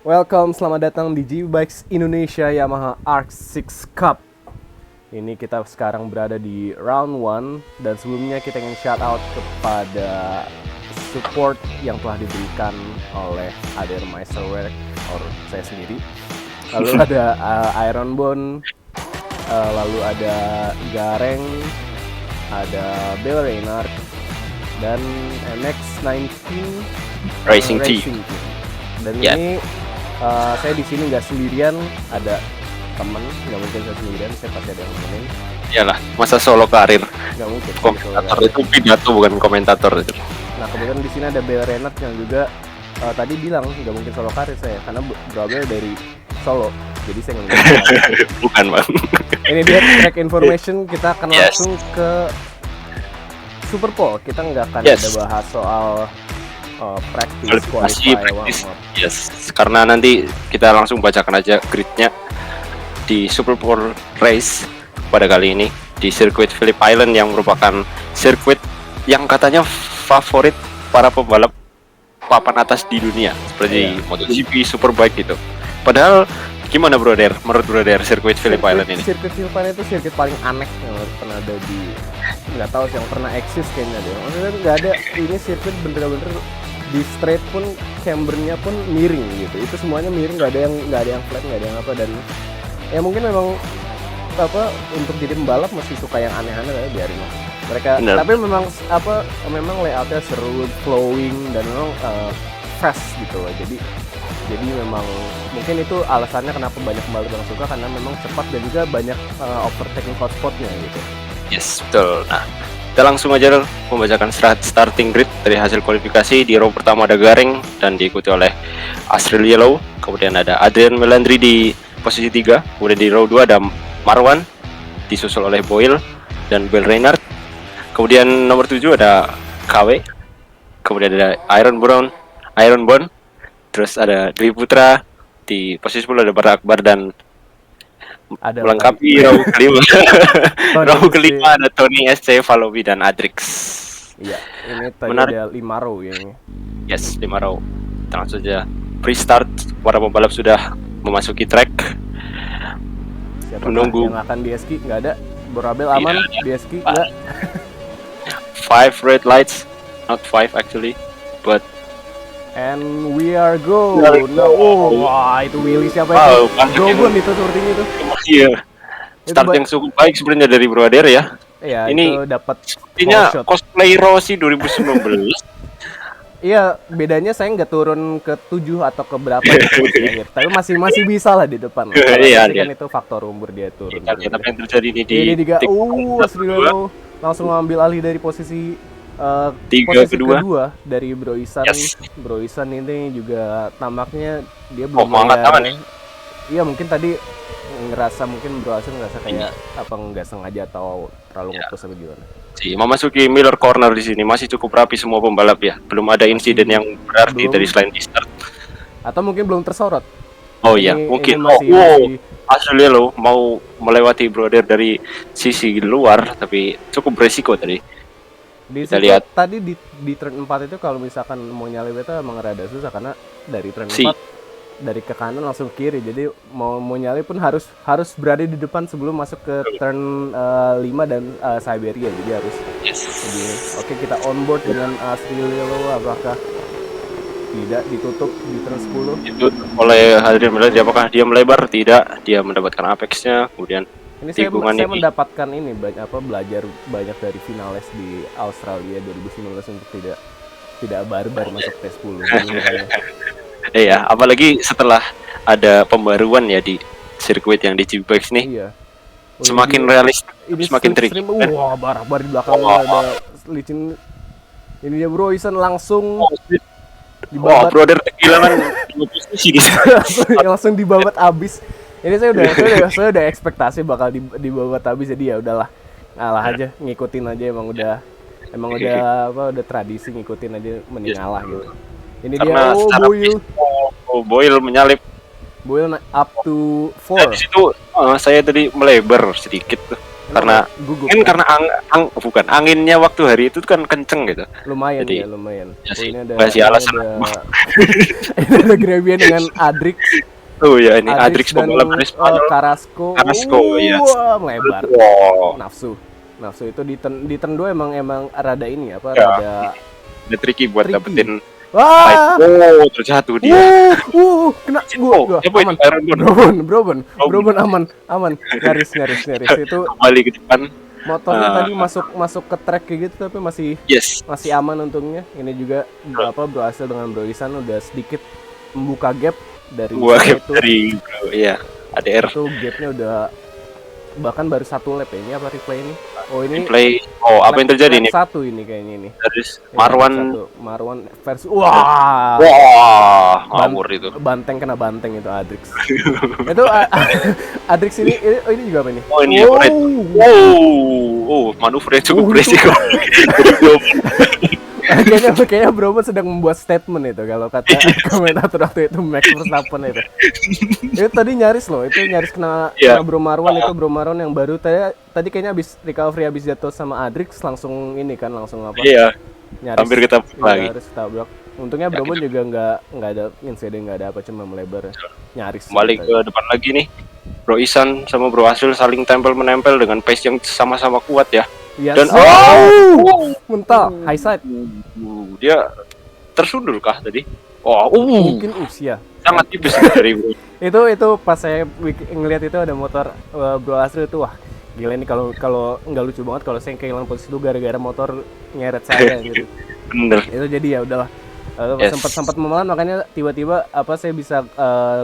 Welcome, selamat datang di G-Bikes Indonesia Yamaha ARC-6 Cup. Ini kita sekarang berada di round 1 dan sebelumnya kita ingin shout out kepada support yang telah diberikan oleh Ader Meisterwerk or saya sendiri. Lalu ada Iron Bone, lalu ada Gareng, ada Bill Reynard dan MX-19 Racing Team. Dan Ya. ini saya di sini nggak sendirian, ada teman, nggak mungkin saya sendirian, saya pasti ada yang nemenin. Iyalah, masa solo karir. Nggak mungkin. Komentator itu pidato bukan komentator itu. Nah kebetulan di sini ada Bel Renat yang juga tadi bilang nggak mungkin solo karir saya karena Bel dari Solo, jadi saya nggak mungkin. Bukan bang. Ini dia track information, kita akan Yes. langsung ke Super Pole. Kita nggak akan Yes. ada bahas soal practice, Kualifikasi, qualify, practice. Yes, karena nanti kita langsung bacakan aja gridnya di Super Pole Race pada kali ini di sirkuit Phillip Island yang merupakan sirkuit yang katanya favorit para pembalap papan atas di dunia seperti MotoGP, Superbike gitu. Padahal gimana brother? Menurut brother sirkuit Phillip Island ini? Sirkuit Phillip Island itu sirkuit paling aneh yang pernah ada di, nggak tahu sih yang pernah eksis kayaknya deh. Maksudnya nggak ada, ini sirkuit bener-bener di straight pun cambernya pun miring gitu. Itu semuanya miring, nggak ada yang flat, nggak ada yang apa. Dan ya mungkin memang apa untuk jadi pembalap mesti suka yang aneh-aneh ya, biarin lah mereka. Bener. Tapi memang layoutnya seru, flowing dan memang fast gitu loh. Jadi memang mungkin itu alasannya kenapa banyak pembalap yang suka, karena memang cepat dan juga banyak overtaking hotspotnya gitu. Yes, betul. Nah, kita langsung aja membacakan starting grid dari hasil kualifikasi. Di row pertama ada Gareng dan diikuti oleh Asriel Yellow. Kemudian ada Adrian Melandri di posisi 3. Kemudian di row 2 ada Marwan, disusul oleh Boyle dan Bill Reynard. Kemudian nomor 7 ada KW. Kemudian ada Iron Bone. Terus ada Dwi Putra. Di posisi 10 ada Bara Akbar dan Ada melengkapi row kelima. Tony Row SC. kelima ada Tony SC, Valobi dan Adrix. Iya, ini tadi Menarik. ada 5 row ya ini. Yes, 5 row. Kita langsung saja pre-start. Para pembalap sudah memasuki track. Siapa Menunggu. yang akan di ski? Nggak ada. Borabel aman Tidak ada. di ski nggak? 5 red lights, not 5 actually, but And we are go. We are go. No, wah itu Willy siapa Wow, itu? mantap Jogon itu sepertinya itu. iya. Itu Start yang cukup baik sebenarnya dari Brother ya. Iya, Ini itu dapat Sepertinya pole shot. cosplay Rossi 2019. Iya, bedanya saya nggak turun ke 7 atau ke berapa gitu masih akhir. Tapi masih bisa lah di depan. Kalau Iya, tadi kan iya. itu faktor umur dia turun. Kita lihat apa yang terjadi ini di Ini juga tikungan Asriel langsung ngambil alih dari posisi Tiga kedua. dari Bro Isan. Yes. Bro Isan ini juga tampaknya dia Oh, belum mengangkat tangan nih. Iya, mungkin tadi mungkin Bro Isan ngerasa kayak Iya. apa nggak sengaja atau terlalu Iya. ngepush apa gimana. Memasuki Miller Corner di sini masih cukup rapi semua pembalap ya. Belum ada insiden yang berarti belum. dari selain di start. Atau mungkin belum tersorot. Oh iya, Ini mungkin. masih- Asli lo mau melewati Brother dari sisi luar, tapi cukup beresiko tadi. Kita Kita lihat. tadi di turn 4 itu kalau misalkan mau nyalip itu emang rada susah karena dari turn Si. 4 dari ke kanan langsung ke kiri. Jadi mau nyalip pun harus berada di depan sebelum masuk ke turn 5 dan Siberia. Jadi harus Yes. begini. Oke, kita on board dengan Asriel apakah tidak ditutup di turn 10? Itu oleh Adrian Melandri, apakah dia melebar? Tidak, dia mendapatkan apexnya. Kemudian Ini saya tikungan ini. mendapatkan ini belajar banyak dari finalis di Australia 2019 untuk tidak barbar masuk T10. Iya, apalagi setelah ada pembaruan ya di sirkuit yang di G-Bikes nih, Iya. Oh, semakin ini- realistis, ini semakin stream- tricky. stream, wah bar di belakang Wah. ada licin. Ini dia Bro Isan langsung Wah, dibabat. Brother kehilangan dua posisi di sini. langsung dibabat abis. Ini saya udah ekspektasi bakal dibabat abis, jadi ya udahlah, ngalah aja, ngikutin aja, emang udah tradisi ngikutin aja, mending Yes. ngalah gitu. Ini Karena dia secara Boyle menyalip. Boyle up to Di 4. situ saya tadi melebar sedikit tuh. karena gugup mungkin karena bukan anginnya waktu hari itu kan kenceng gitu. lumayan Jadi, ya lumayan. ya sih, Ini ada masih alasan. ini ada Grabian dengan Adrix. Oh ya, ini Adrix dan pembalap dari Spanyol. Carrasco. Carrasco, yes. Wah, melebar. Wow. Nafsu itu di turn 2 emang rada ini apa Ya. rada Ada tricky buat Tricky. dapetin wah. oh terjatuh dia. Kena Oh, gua siapa itu? aman. Aaron Bond. Brobon aman. Nyaris itu Kembali ke depan. motornya tadi masuk ke track kayak gitu tapi masih Yes. aman untungnya. Ini juga Bro Asel dengan Bro Isan udah sedikit membuka gap dari Gua itu. dari iya, ADR. Itu gapnya udah bahkan baru 1 lap ya. Ini apa replay ini? Oh ini Play. Oh, apa yang terjadi nih? Satu ini kayaknya ini. Terus Marwan versus wah. Wah, ngawur itu. Banteng kena banteng itu Adrix. Itu Adrix ini juga apa ini? Oh, ini ya, right. Oh, manuvernya cukup berisiko. Kayaknya Brobon sedang membuat statement itu kalau kata komentator waktu itu Max Verstappen itu. Itu tadi nyaris loh, itu nyaris kena Bro Marwan itu Bro Marwan yang baru tadi kayaknya habis recovery habis jatuh sama Adrix langsung apa? Iya. Nyaris Hampir kita lagi. Nyaris tabrak. Untungnya Brobon juga nggak ada insiden, nggak ada apa, cuma melebar nyaris. Kembali ke depan lagi nih. Bro Isan sama Bro Asil saling tempel-menempel dengan pace yang sama-sama kuat ya. Yes. Dan mental high side. Dia tersundur kah tadi? Mungkin usia. Sangat tipis dari Bro. Itu pas saya ngelihat itu ada motor Bro Asri itu wah gila ini kalau nggak lucu banget kalau saya kehilangan posisi itu gara-gara motor nyeret saya gitu. Bener. Itu jadi ya udahlah. Sempat memelan makanya tiba-tiba saya bisa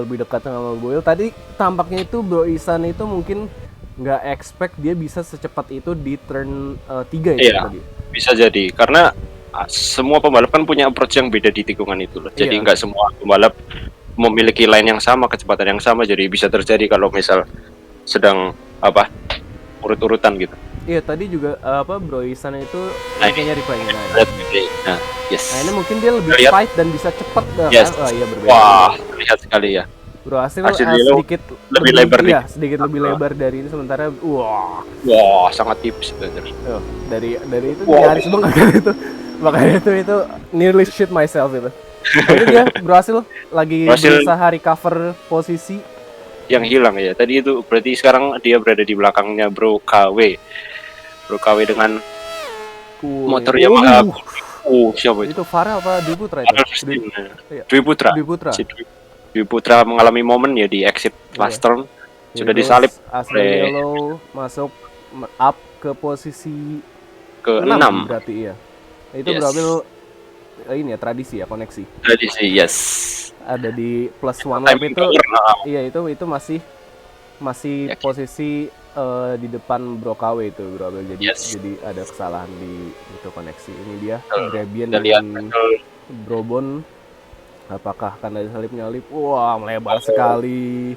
lebih dekat dengan Boyle. Tadi tampaknya itu Bro Isan itu mungkin nggak expect dia bisa secepat itu di turn 3 ya tadi. Bisa jadi karena semua pembalap kan punya approach yang beda di tikungan itu loh. Jadi nggak semua pembalap memiliki line yang sama, kecepatan yang sama. Jadi bisa terjadi kalau misal sedang urut-urutan gitu. Iya tadi juga Bro Isan itu kayaknya replaynya. Nah, yes. Nah ini mungkin dia lebih fight dan bisa cepat yes. Kan? Iya berbeda. Wah, terlihat sekali ya. Bro Asil sedikit lebih lebar nih. Iya, sedikit lebih lebar dari ini sementara wah sangat tipis itu. Dari itu nyaris banget kan itu. Makanya itu nearly shit myself itu. Jadi dia Bro Asil lagi berusaha recover posisi yang hilang ya. Tadi itu berarti sekarang dia berada di belakangnya Bro KW. Bro KW dengan motor Yamaha. Siapa itu? Itu Farah apa Dwi Putra itu? Dwi Putra. Dwi Putra mengalami momen ya di exit last turn. Sudah disalip oleh Yellow masuk up ke posisi ke-6 berarti iya. Itu berarti ini ya tradisi ya koneksi. Tradisi, yes. Ada di plus 1 lap itu. Iya itu masih posisi di depan Bro KW itu Bro Abel jadi ada kesalahan di itu koneksi. Ini dia Grabian dengan Brobon. Apakah akan ada salip-nyalip? Wah, melebar sekali.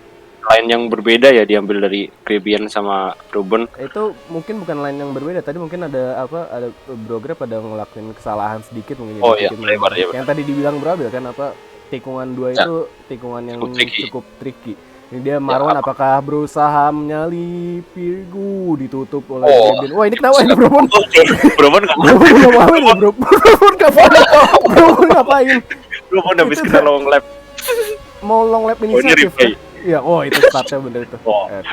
Line yang berbeda ya diambil dari Grabian sama Brobon. Itu mungkin bukan line yang berbeda. Tadi mungkin ada Bro Grab ada ngelakuin kesalahan sedikit mungkin. Oh iya, melebar ya. Yang tadi dibilang Bro Abel kan tikungan 2 itu tikungan yang cukup tricky. Ini dia Marwan apakah berusaha menyalip ditutup oleh Grabian. Wah, ini kenapa ini Brobon? Brobon ngapain? Brobon habis kita long lap. Mau long lap inisiatif. Iya, itu startnya bener itu.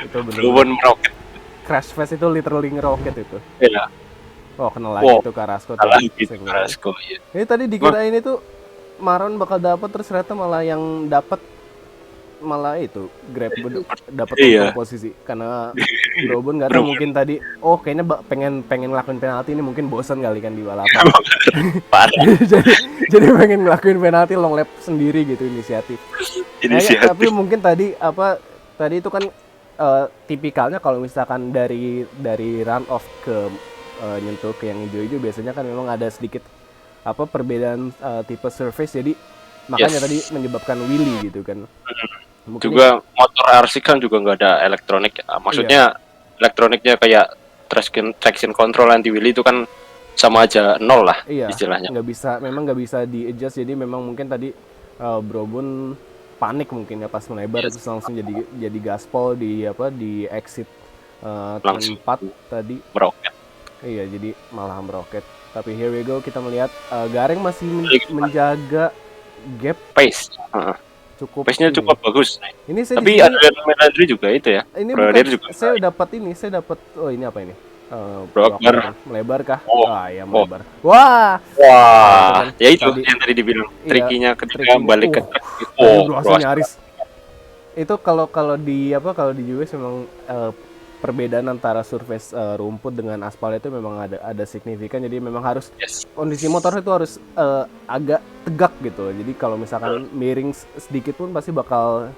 Itu bener. Brobon meroket. Crash Fest itu literally ngeroket itu. Iya. Kena lagi itu Carrasco. Carrasco, iya. Ini tadi dikira ini tuh Marwan bakal dapat terus ternyata malah yang dapat itu Grab dapat posisi karena Brobon nggak tahu mungkin tadi kayaknya pengen ngelakuin penalti ini mungkin bosan kali kan di balapan. jadi pengen ngelakuin penalti long lap sendiri gitu inisiatif. Tapi mungkin tadi itu kan tipikalnya kalau misalkan dari run off ke nyentuh ke yang hijau-hijau biasanya kan memang ada sedikit perbedaan tipe surface jadi makanya tadi menyebabkan wheelie gitu kan. Mungkin juga motor RC kan juga nggak ada elektronik maksudnya elektroniknya kayak traction control anti wheelie itu kan sama aja nol lah istilahnya. Memang nggak bisa di adjust jadi memang mungkin tadi Brobon panik mungkin ya pas melebar terus langsung jadi gaspol di exit Langsung 4 tadi. meroket. Iya, jadi malah meroket. Tapi here we go, kita melihat Garing masih Lagi menjaga gap pace. cukup. Pace-nya ini. cukup bagus. Ini saya Tapi di sini, Adrian Melandri juga itu ya. ini Bro bukan Adir juga. saya dapat oh ini apa ini? Bro Akbar. Melebar kah? Oh. Ah ya melebar. Wah. Wah, kan ya itu tadi- yang tadi dibilang. Iya, Trikinya ketika trikinya. balik ke Bro Bro nyaris. Itu kalau di US memang perbedaan antara surface rumput dengan aspal itu memang ada signifikan. Jadi memang harus Yes. kondisi motor itu harus agak tegak gitu. Jadi kalau misalkan miring sedikit pun pasti bakal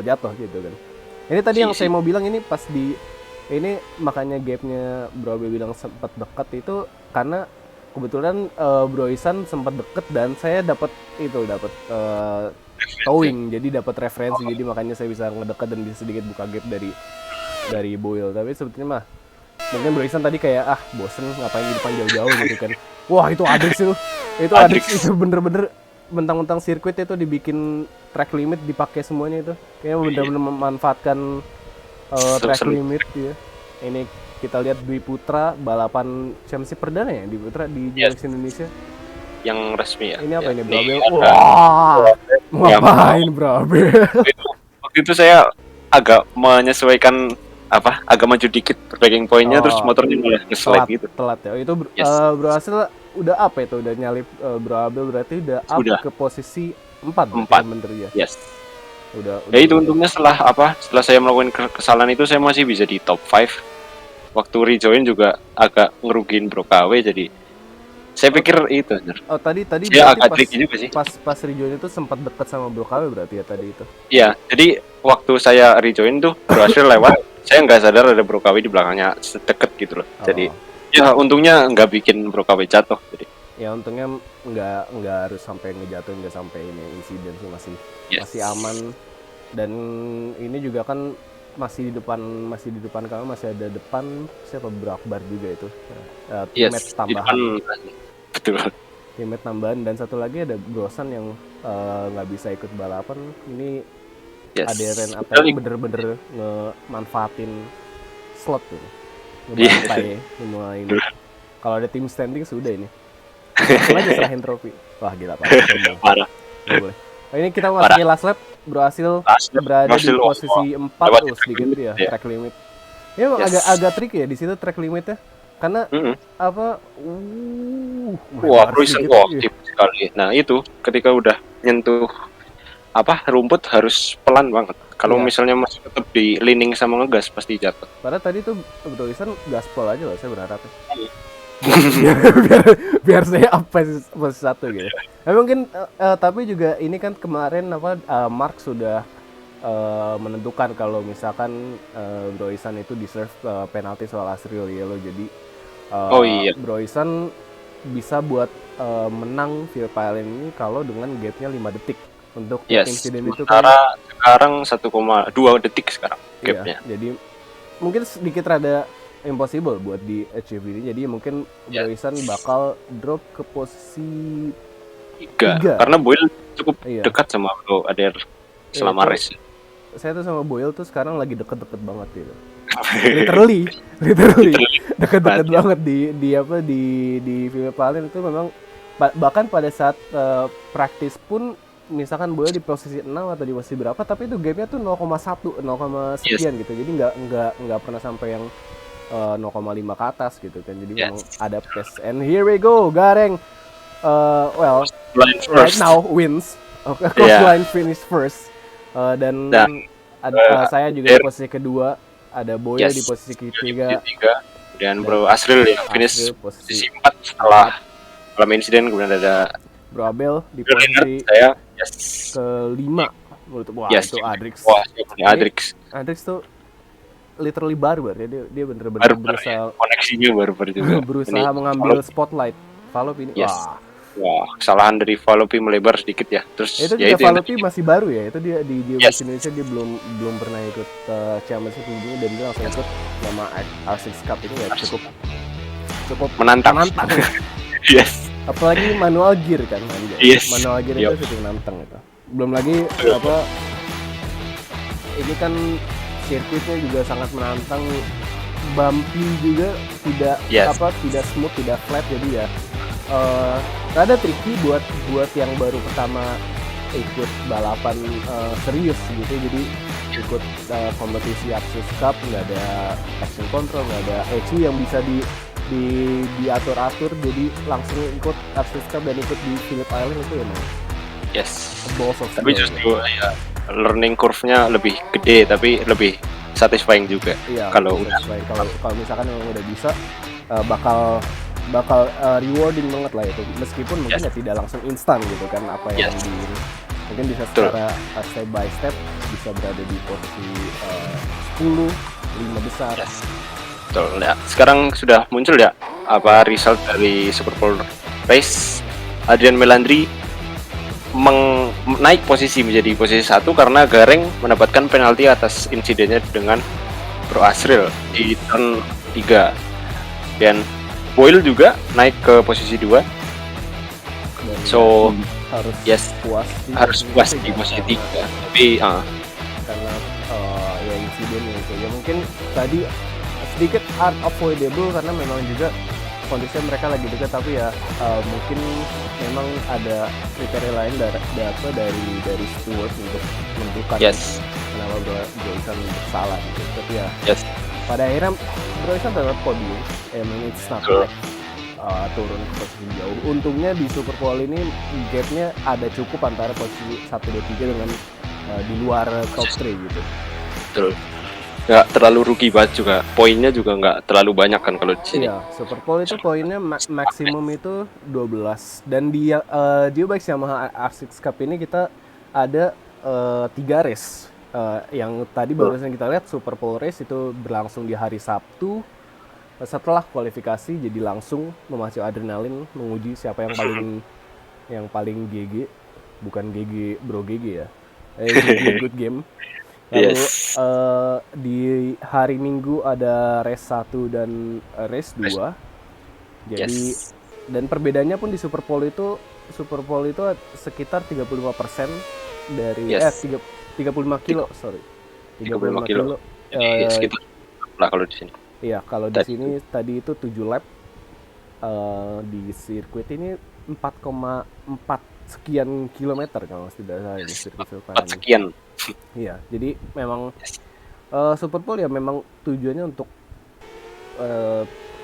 jatuh gitu kan. Ini tadi yang saya mau bilang ini pas ini makanya gapnya Bro Abel bilang sempat dekat itu karena kebetulan Bro Isan sempat deket dan saya dapat towing, jadi dapat referensi, jadi makanya saya bisa ngedekat dan bisa sedikit buka gap dari Boyle. Tapi sebetulnya mah mungkin Bro Isan tadi kayak bosen ngapain di depan jauh-jauh gitu kan. Wah itu Adrix itu Adrix itu bener-bener mentang-mentang sirkuit itu dibikin track limit dipakai semuanya itu, kayaknya bener-bener memanfaatkan track limit ya. Ini kita lihat Dwi Putra balapan championship perdana ya, Dwi Putra di GP Indonesia Yang resmi ya. ini apa ya. ini Bro Abel? Ada- Wah, ngapain Bro Abel? Waktu itu saya agak menyesuaikan agak maju dikit breaking point-nya, terus motornya mulai nge-slide gitu. Telat ya. Itu Yes. Bro Hasil udah apa itu? Udah nyalip Bro Abel berarti udah up Sudah. ke posisi 4 4. bener ya. Yes. Udah Ya itu untungnya setelah saya melakukan kesalahan itu saya masih bisa di top 5. Waktu rejoin juga agak ngerugiin Bro KW, jadi saya pikir itu. Oh tadi Ya berarti agak tricky juga sih. pas rejoin itu sempat dekat sama Bro KW berarti ya tadi itu. Iya, jadi waktu saya rejoin tuh berhasil lewat, saya nggak sadar ada Bro KW di belakangnya deket gitu loh. Jadi ya untungnya nggak bikin Bro KW jatuh. Jadi ya untungnya nggak harus sampai ngejatuhin, nggak sampai ini insiden sih, masih aman. Dan ini juga kan masih di depan kamu masih ada depan siapa Bro Akbar juga itu. Teammate tambahan. Betul. Teammate tambahan dan satu lagi ada Brosan yang nggak bisa ikut balapan. Ini ada Ren Ateng bener-bener ngemanfaatin slot tuh. Ngebantai semua ini. Kalau ada tim standing sudah ini. Langsung aja serahin trofi. Wah gila Parah. Boleh. Ini kita masukin last lap, berhasil berada di posisi 4 sedikit ya, track limit. Ini memang agak tricky ya di situ track limitnya. Karena wah, Bruisen sekali. Nah, itu ketika udah nyentuh rumput harus pelan banget. Kalau misalnya masih tetap di leaning sama ngegas pasti jatuh. Padahal tadi tuh Bruisen gaspol aja loh, saya berharap. biar saya apa posisi 1 gitu. Mungkin tapi juga ini kan kemarin Mark sudah menentukan kalau misalkan Bro Isan itu deserve penalti soal Asriel Yellow. Jadi Bro Isan bisa buat menang Phillip Island ini kalau dengan gapnya 5 detik untuk insiden itu. Sekarang 1,2 detik sekarang gapnya. Jadi mungkin sedikit rada impossible buat di achieve ini. Jadi mungkin Bro Isan bakal drop ke posisi 3. Karena Boyle cukup dekat sama Bro Adir selama race. Saya tuh sama Boyle tuh sekarang lagi deket-deket banget gitu. literally deket-deket banget di Phillip Island itu memang bahkan pada saat practice pun misalkan Boyle di posisi 6 atau di posisi berapa, tapi itu gapnya tuh 0,1 sekian gitu. Jadi nggak pernah sampai yang 0,5 ke atas gitu kan. Jadi memang ada pace. And here we go, Gareng. Right now wins. Line finish first. Dan saya juga di posisi kedua. Ada Boyle di posisi ketiga. Dan Bro Asril yang finish posisi 4 setelah insiden. Kemudian ada Bro Abel di posisi kelima. Wah itu Adrix. Adrix tuh literally barbar ya, dia bener-bener berusaha koneksinya barbar juga. Berusaha mengambil spotlight. Valopi ini wah, kesalahan dari Valopi melebar sedikit ya. Terus itu juga Valopi masih baru ya. Itu dia di Indonesia dia belum pernah ikut championship ini dan dia langsung ikut nama R6 Cup ini ya cukup menantang. Yes. Apalagi manual gear kan. Manual gear itu cukup menantang itu. Belum lagi ini kan sirkuitnya juga sangat menantang. bumpy juga, tidak Yes. tidak smooth, tidak flat, jadi ya rada tricky buat yang baru pertama ikut balapan serius gitu. Jadi ikut kompetisi Axis Cup, nggak ada action control, nggak ada ECU yang bisa diatur-atur, jadi langsung ikut Axis Cup dan ikut di Phillip Island itu emang Yes. balls of Tapi steel. justru ya, learning curve-nya lebih gede tapi lebih satisfying juga. Iya, Kalau bisa sesuai. Kalau misalkan memang udah bisa, bakal rewarding banget lah itu. Meskipun mungkin Yes. ya tidak langsung instan gitu kan, apa yang Yes. mungkin bisa Betul. secara step by step bisa berada di posisi 10, 5 besar. Yes. Betul ya. Sekarang sudah muncul ya apa result dari Super Bowl race. Adrian Melandri naik posisi menjadi posisi 1 karena Gareng mendapatkan penalti atas insidennya dengan Bro Asril di turn 3. Dan Boyle juga naik ke posisi 2. Dan So, harus yes, puas harus puas di posisi 3. Tapi karena ya insiden itu ya mungkin tadi sedikit unavoidable karena memang juga kondisinya mereka lagi dekat, tapi ya mungkin memang ada kriteria lain dari Stewart untuk menentukan yes, kenapa Bro Isan bersalah gitu. Tapi ya yes, pada akhirnya Bro Isan tetap podium. It's not Betul. like turun ke posisi jauh. Untungnya di Super Bowl ini gapnya ada cukup antara posisi 1, 2, 3 dengan di luar top 3 gitu. betul. Nggak terlalu rugi banget juga. Poinnya juga nggak terlalu banyak kan kalau di sini. Iya, Super Bowl itu poinnya maksimum itu 12. Dan di Geobikes Yamaha R6 Cup ini kita ada 3 race. Yang tadi barusan kita lihat Super Bowl race itu berlangsung di hari Sabtu. Setelah kualifikasi, jadi langsung memacu adrenalin, menguji siapa yang paling GG, bukan GG Bro GG ya. Good game. Lalu Yes. di hari Minggu ada race 1 dan race 2. Jadi Yes. dan perbedaannya pun di Super Bowl itu sekitar 35% dari Yes. 35 kilo, sorry. 35 kilo. Jadi sekitar lah kalau di sini. Iya, kalau di Tadi sini tadi itu 7 lap. Di sirkuit ini 4,4 sekian kilometer kalau tidak salah di sirkuit Silverstone. 4 sekian. Iya, jadi memang Super Bowl ya memang tujuannya untuk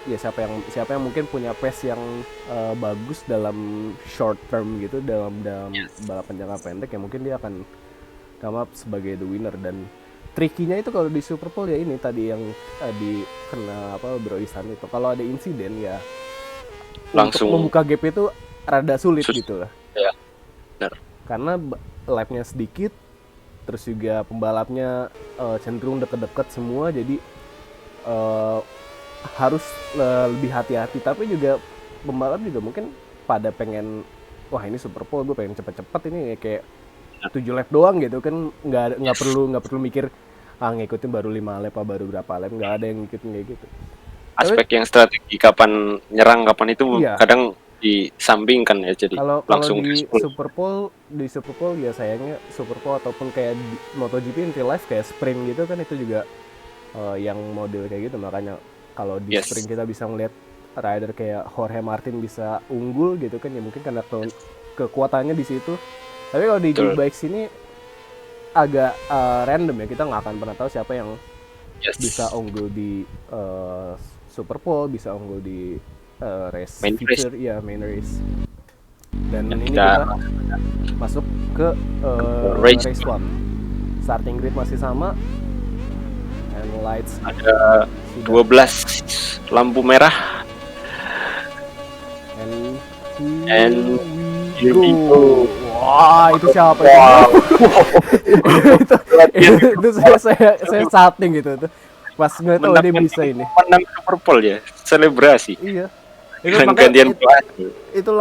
ya siapa yang mungkin punya pace yang bagus dalam short term gitu, dalam balapan jangka pendek ya mungkin dia akan come up sebagai the winner. Dan trikinya itu kalau di Super Bowl ya ini tadi yang kena Bro Isan itu, kalau ada insiden ya Langsung untuk membuka gap itu rada sulit gitu lah. Ya, benar. Karena lapnya sedikit, terus juga pembalapnya cenderung deket-deket semua, jadi harus lebih hati-hati. Tapi juga pembalap juga mungkin pada pengen, wah ini Super Bowl, gue pengen cepet-cepet ini kayak 7 lap doang gitu kan, nggak perlu mikir ngikutin baru 5 lap apa baru berapa lap, nggak ada yang ngikutin kayak gitu. Aspek yang strategi kapan nyerang kapan itu Iya. kadang disampingkan ya, jadi Kalau langsung di gaspol. Super Bowl ya sayangnya Super Bowl ataupun kayak di MotoGP in real life kayak sprint gitu kan, itu juga yang model kayak gitu. Makanya kalau di Yes. sprint kita bisa ngeliat rider kayak Jorge Martin bisa unggul gitu kan, ya mungkin karena kekuatannya di situ. Tapi kalau di Betul. G-Bikes ini agak random ya, kita nggak akan pernah tahu siapa yang Yes. bisa unggul di Super Bowl, bisa unggul di race Main feature, ya main race. Dan Dan ini kita- kita masuk ke Race race 1. Starting grid masih sama, and lights Ada sudah, 12 lampu merah. and here we we go. go. Wah, itu siapa Wow. itu saya salting gitu tuh pas ngeliat oh dia bisa ini. Menang Super Bowl ya, selebrasi. Iya, itu Dengan makanya gantian pelatih. itu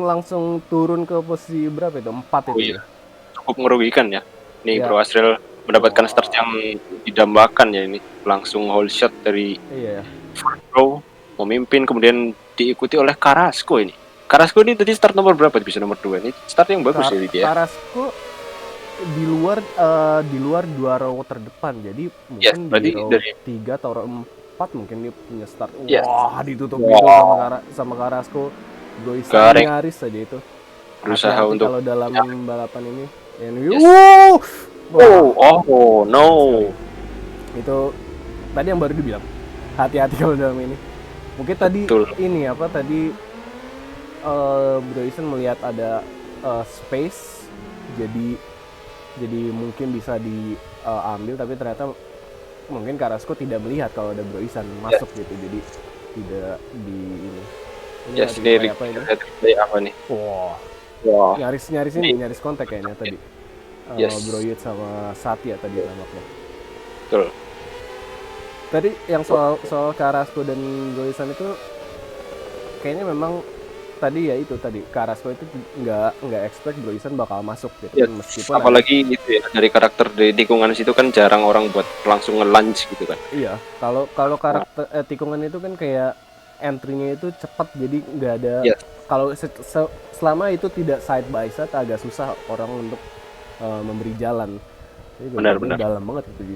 langsung turun ke posisi berapa itu, 4 Oh itu. iya, cukup merugikan ya. Nih Ya. Bro Asril mendapatkan start yang didambakan ya ini. Langsung whole shot dari Iya. Bro, memimpin, kemudian diikuti oleh Carrasco ini. Carrasco ini tadi start nomor berapa? Bisa nomor 2. Ini start yang bagus ya dia. Carrasco di luar 2 row terdepan, jadi Yes, mungkin berarti di row dari- 3 atau row tepat mungkin dia punya start. Yes. Wah, ditutup Wah. gitu sama Carrasco. Broisan Garing. nyaris saja itu. Berusaha Hati-hati untuk kalau dalam balapan ini. And Yes. Oh no. Itu tadi yang baru dibilang. Hati-hati kalau dalam ini. Mungkin tadi Betul. ini apa tadi Broisan melihat ada space jadi mungkin bisa diambil, tapi ternyata mungkin Carrasco tidak melihat kalau ada Broisan masuk gitu, jadi tidak di ini. Yes, replay ini apa ini? replay apa nih? Wah, nyaris kontak kayaknya tadi. Yes. Broyut sama Satya tadi nampaknya. Betul. Tadi yang soal Carrasco dan Broisan itu kayaknya memang tadi Carrasco itu nggak expect Broisan bakal masuk gitu. Yes. Meskipun Apalagi gitu ya, dari karakter di tikungan situ kan jarang orang buat langsung nge-lunge gitu kan. iya, kalau karakter tikungan itu kan kayak entry-nya itu cepat, jadi nggak ada. Yes. Kalau selama itu tidak side by side agak susah orang untuk memberi jalan. Jadi Benar. dalam banget itu di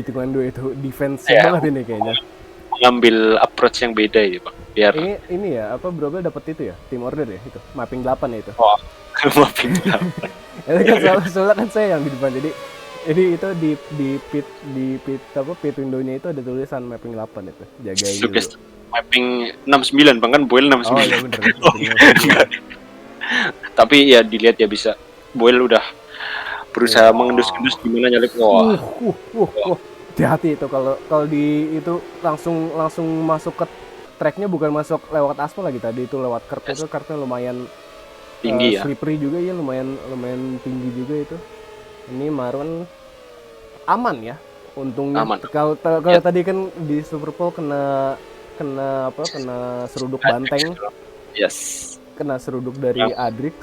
tikungan 2 itu defense Ya. banget ini kayaknya. Mengambil approach yang beda ya, Pak. Biar Ini ya, apa Brobel dapat itu ya, team order ya itu, mapping 8 ya itu. maafin lah. Itu kan soalnya kan saya yang di depan, jadi itu di pit window-nya itu ada tulisan mapping 8 itu. Jagain dulu. Sukses mapping 69, Bang, kan Boyle 69. Oh iya bener. Tapi ya dilihat ya bisa. Boyle udah berusaha mengendus-endus gimana nyalip. Wah. Hati-hati itu kalau di itu langsung masuk ke tracknya, bukan masuk lewat aspal lagi tadi, itu lewat curb. Itu curb-nya lumayan Tinggi ya. slippery juga ya, lumayan tinggi juga itu. Ini Marwan aman ya untungnya. Aman. Kalau tadi kan di Superpole kena seruduk banteng. Yes. Kena seruduk dari Adrix.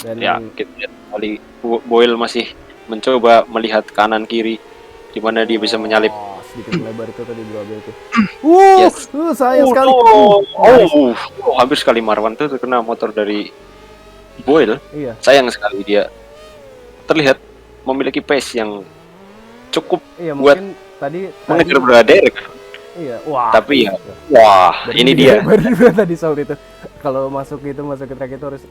Dan ya kita lihat kali Boyle masih mencoba melihat kanan kiri di mana dia bisa menyalip. Sedikit lebar itu tadi Brobel itu. Yes. Sayang sekali. Hampir sekali Marwan tuh terkena motor dari Boyle. Iya. Sayang sekali dia terlihat memiliki pace yang cukup buat mungkin tadi mengejar Brader kan. Iya. Wah. Tapi ya, ini dia. Baru tadi soal itu. Kalau masuk ke track itu harus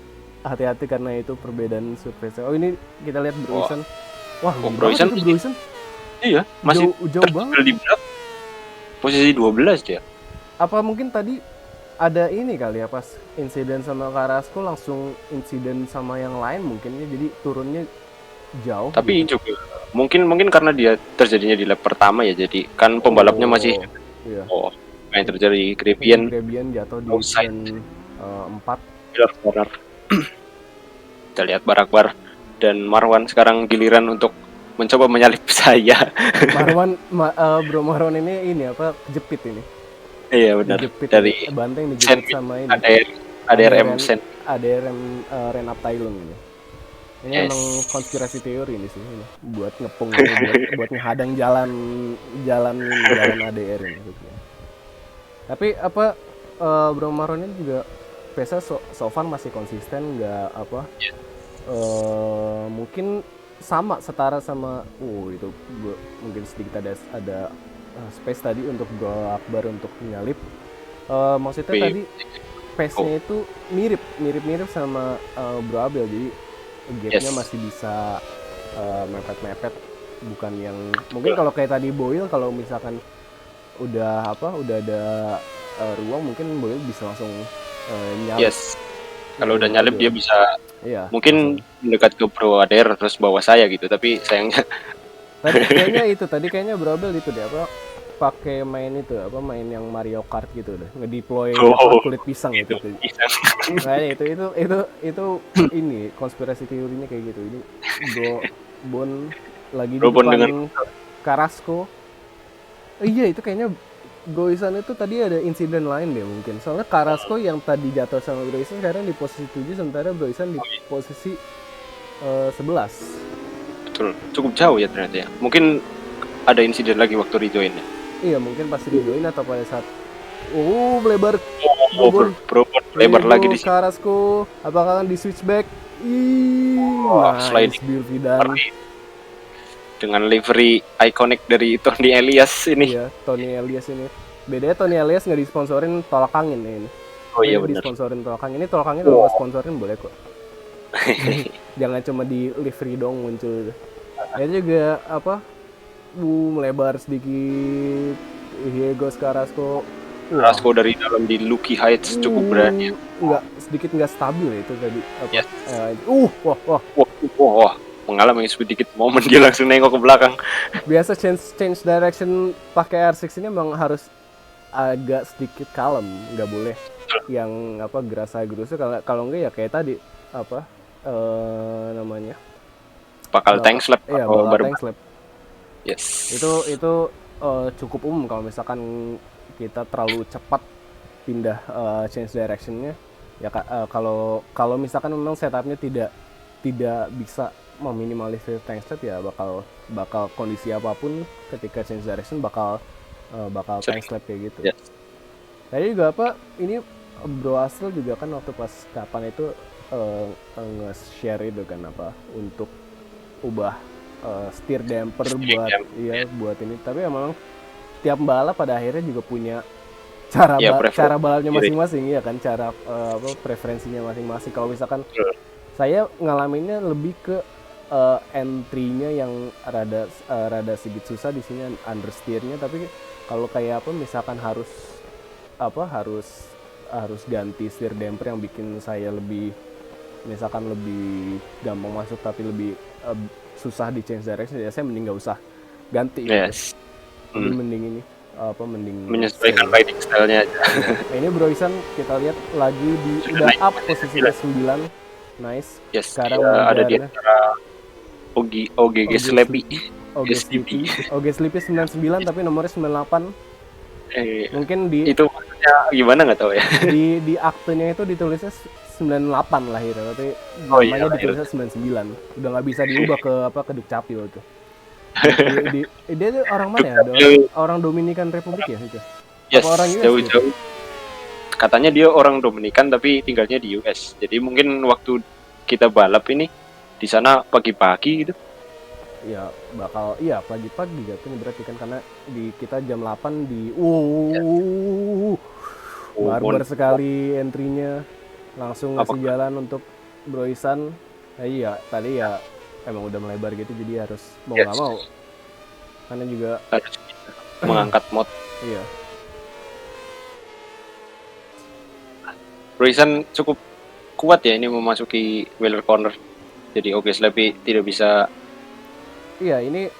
hati-hati karena itu perbedaan surface. Oh, ini kita lihat Broisan. Wah, Broisan. Iya, masih jauh banget di belakang. Posisi 12 dia. Apa mungkin tadi ada ini kali ya, pas insiden sama Carrasco langsung insiden sama yang lain mungkin ya, jadi turunnya jauh. Tapi juga mungkin karena dia terjadinya di lap pertama ya, jadi kan pembalapnya masih yang terjadi Grebian jatuh di outside 4 corner. Kita lihat Barakbar dan Marwan sekarang giliran untuk mencoba menyalip saya. Marwan ini apa kejepit ini. Iya benar. Dari banteng dijepit sama ini. ADRM Sen. ADRM Renap Thailand ini. Ini emang konspirasi teori ini sih ini. Buat ngepung ini, buat menghadang jalan ADR ini gitu. Tapi apa Bro Marwan ini juga PESA so far masih konsisten, nggak apa mungkin sama setara sama itu mungkin sedikit ada space tadi untuk Bro Akbar untuk menyalip. Maksudnya tadi pace-nya itu mirip sama Bro Abel, jadi gap-nya masih bisa mepet-mepet, bukan yang mungkin kalau kayak tadi Boyle, kalau misalkan udah ada ruang mungkin Boyle bisa langsung nyalip. Yes. Kalau udah nyalip dia bisa mungkin mendekat ke Bro Adair terus bawa saya gitu, tapi sayangnya tadi kayaknya Bro Abel itu deh apa pakai main yang Mario Kart gitu deh, ngedeploy kulit pisang itu. Nah, itu ini konspirasi teorinya kayak gitu. Ini Bon lagi di depan Carrasco. Iya, itu kayaknya Broisan itu tadi ada insiden lain deh mungkin. Soalnya Carrasco yang tadi jatuh sama Broisan sekarang di posisi 7, sementara Broisan di posisi 11. Betul, cukup jauh ya ternyata ya. Mungkin ada insiden lagi waktu rejoin ya. Iya, mungkin pas rejoin atau pada saat lebar. Lebar lagi di sini. Carrasco apakah akan di switchback? Sliding. Beauty dan dengan livery ikonik dari Tony Elias ini. Iya, Tony Elias ini. Bedanya Tony Elias nggak disponsorin tolak angin ya ini. Oh iya Ini benar. disponsorin tolak angin. Ini tolak angin kalau mau sponsorin boleh kok. Jangan cuma di livery dong muncul. Ini juga apa? Melebar sedikit. Diego Carrasco. Carrasco dari dalam di Lucky Heights cukup berani. Nggak stabil ya itu tadi. Apa? Yes. Wah. Mengalami sedikit momen dia langsung nengok ke belakang. Biasa change direction pakai R6 ini memang harus agak sedikit kalem, nggak boleh yang apa gerasa-gerusu. Kalau enggak ya kayak tadi apa namanya Bakal tank slap atau tank slap. Yes. Itu cukup umum kalau misalkan kita terlalu cepat pindah change directionnya ya. Kalau misalkan memang setupnya tidak bisa meminimalisir tank slap ya bakal kondisi apapun ketika change direction bakal tank slap kayak gitu. Yes. Saya juga ini Bro Asril juga kan waktu pas kapan itu nge-share itu kan untuk ubah steer damper buat ini. Tapi memang tiap balap pada akhirnya juga punya cara balapnya masing-masing ya kan, cara preferensinya masing-masing. Kalau misalkan saya ngalaminnya lebih ke entry-nya yang rada sedikit susah di sini understeer-nya, tapi kalau kayak misalkan harus ganti steer damper yang bikin saya lebih gampang masuk tapi lebih susah di change direction ya saya mending nggak usah ganti. Yes. Mending menyesuaikan riding style-nya aja. Nah, ini Bro Isan kita lihat lagi udah up posisi ke-9. Nice. Yes, sekarang ada di antara OGG Sleepy. OG Sleepy 99 tapi nomornya 98. Mungkin itu maksudnya gimana nggak tahu ya. Di aktenya itu ditulisnya 98 lahirnya, tapi namanya ditulisnya 99. Udah nggak bisa diubah ke Dukcapil itu. Dia tuh orang mana ya? Orang Dominikan Republik ya itu? Yes, orang US jauh-jauh. Gitu? Katanya dia orang Dominikan tapi tinggalnya di US. Jadi mungkin waktu kita balap ini di sana pagi-pagi gitu. Ya bakal pagi-pagi gitu nih berarti kan, karena di kita jam 8 di barbar sekali entry-nya, langsung ngasih jalan untuk Bro Isan. Iya tadi ya emang udah melebar gitu, jadi harus mau nggak mau karena juga harus mengangkat mod. Iya. Bro Isan cukup kuat ya ini memasuki wheeler corner. Jadi Sleepy tidak bisa. Iya, ini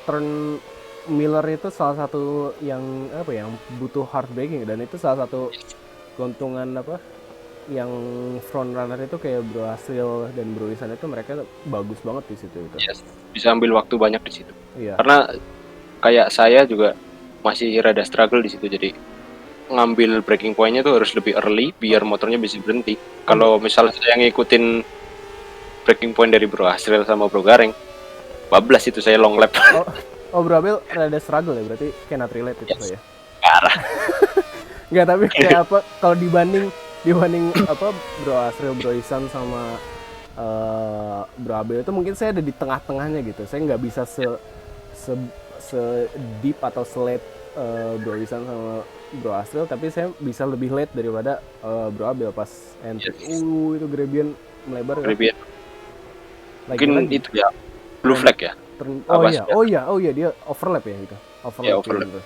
turn Miller itu salah satu yang yang butuh hard braking, dan itu salah satu keuntungan yang front runner itu kayak Bro Asril dan Bro Isan itu mereka bagus banget di situ itu. Yes, bisa ambil waktu banyak di situ. Iya. Karena kayak saya juga masih rada struggle di situ, jadi ngambil braking point-nya tuh harus lebih early biar motornya bisa berhenti. Kalau misalnya saya ngikutin breaking point dari Bro Asril sama Bro Gareng, bablas itu saya long lap. Bro Abel rada struggle ya, berarti cannot relate itu saya. Parah. Enggak, tapi kayak kalau dibanding Bro Asril, Bro Isan sama Bro Abel itu mungkin saya ada di tengah-tengahnya gitu. Saya nggak bisa se deep atau selate Bro Isan sama Bro Asril, tapi saya bisa lebih late daripada Bro Abel pas entry. Itu gradient melebar. Gradient. Mungkin itu ya blue flag ya. Oh iya dia overlap ya itu. Overlap.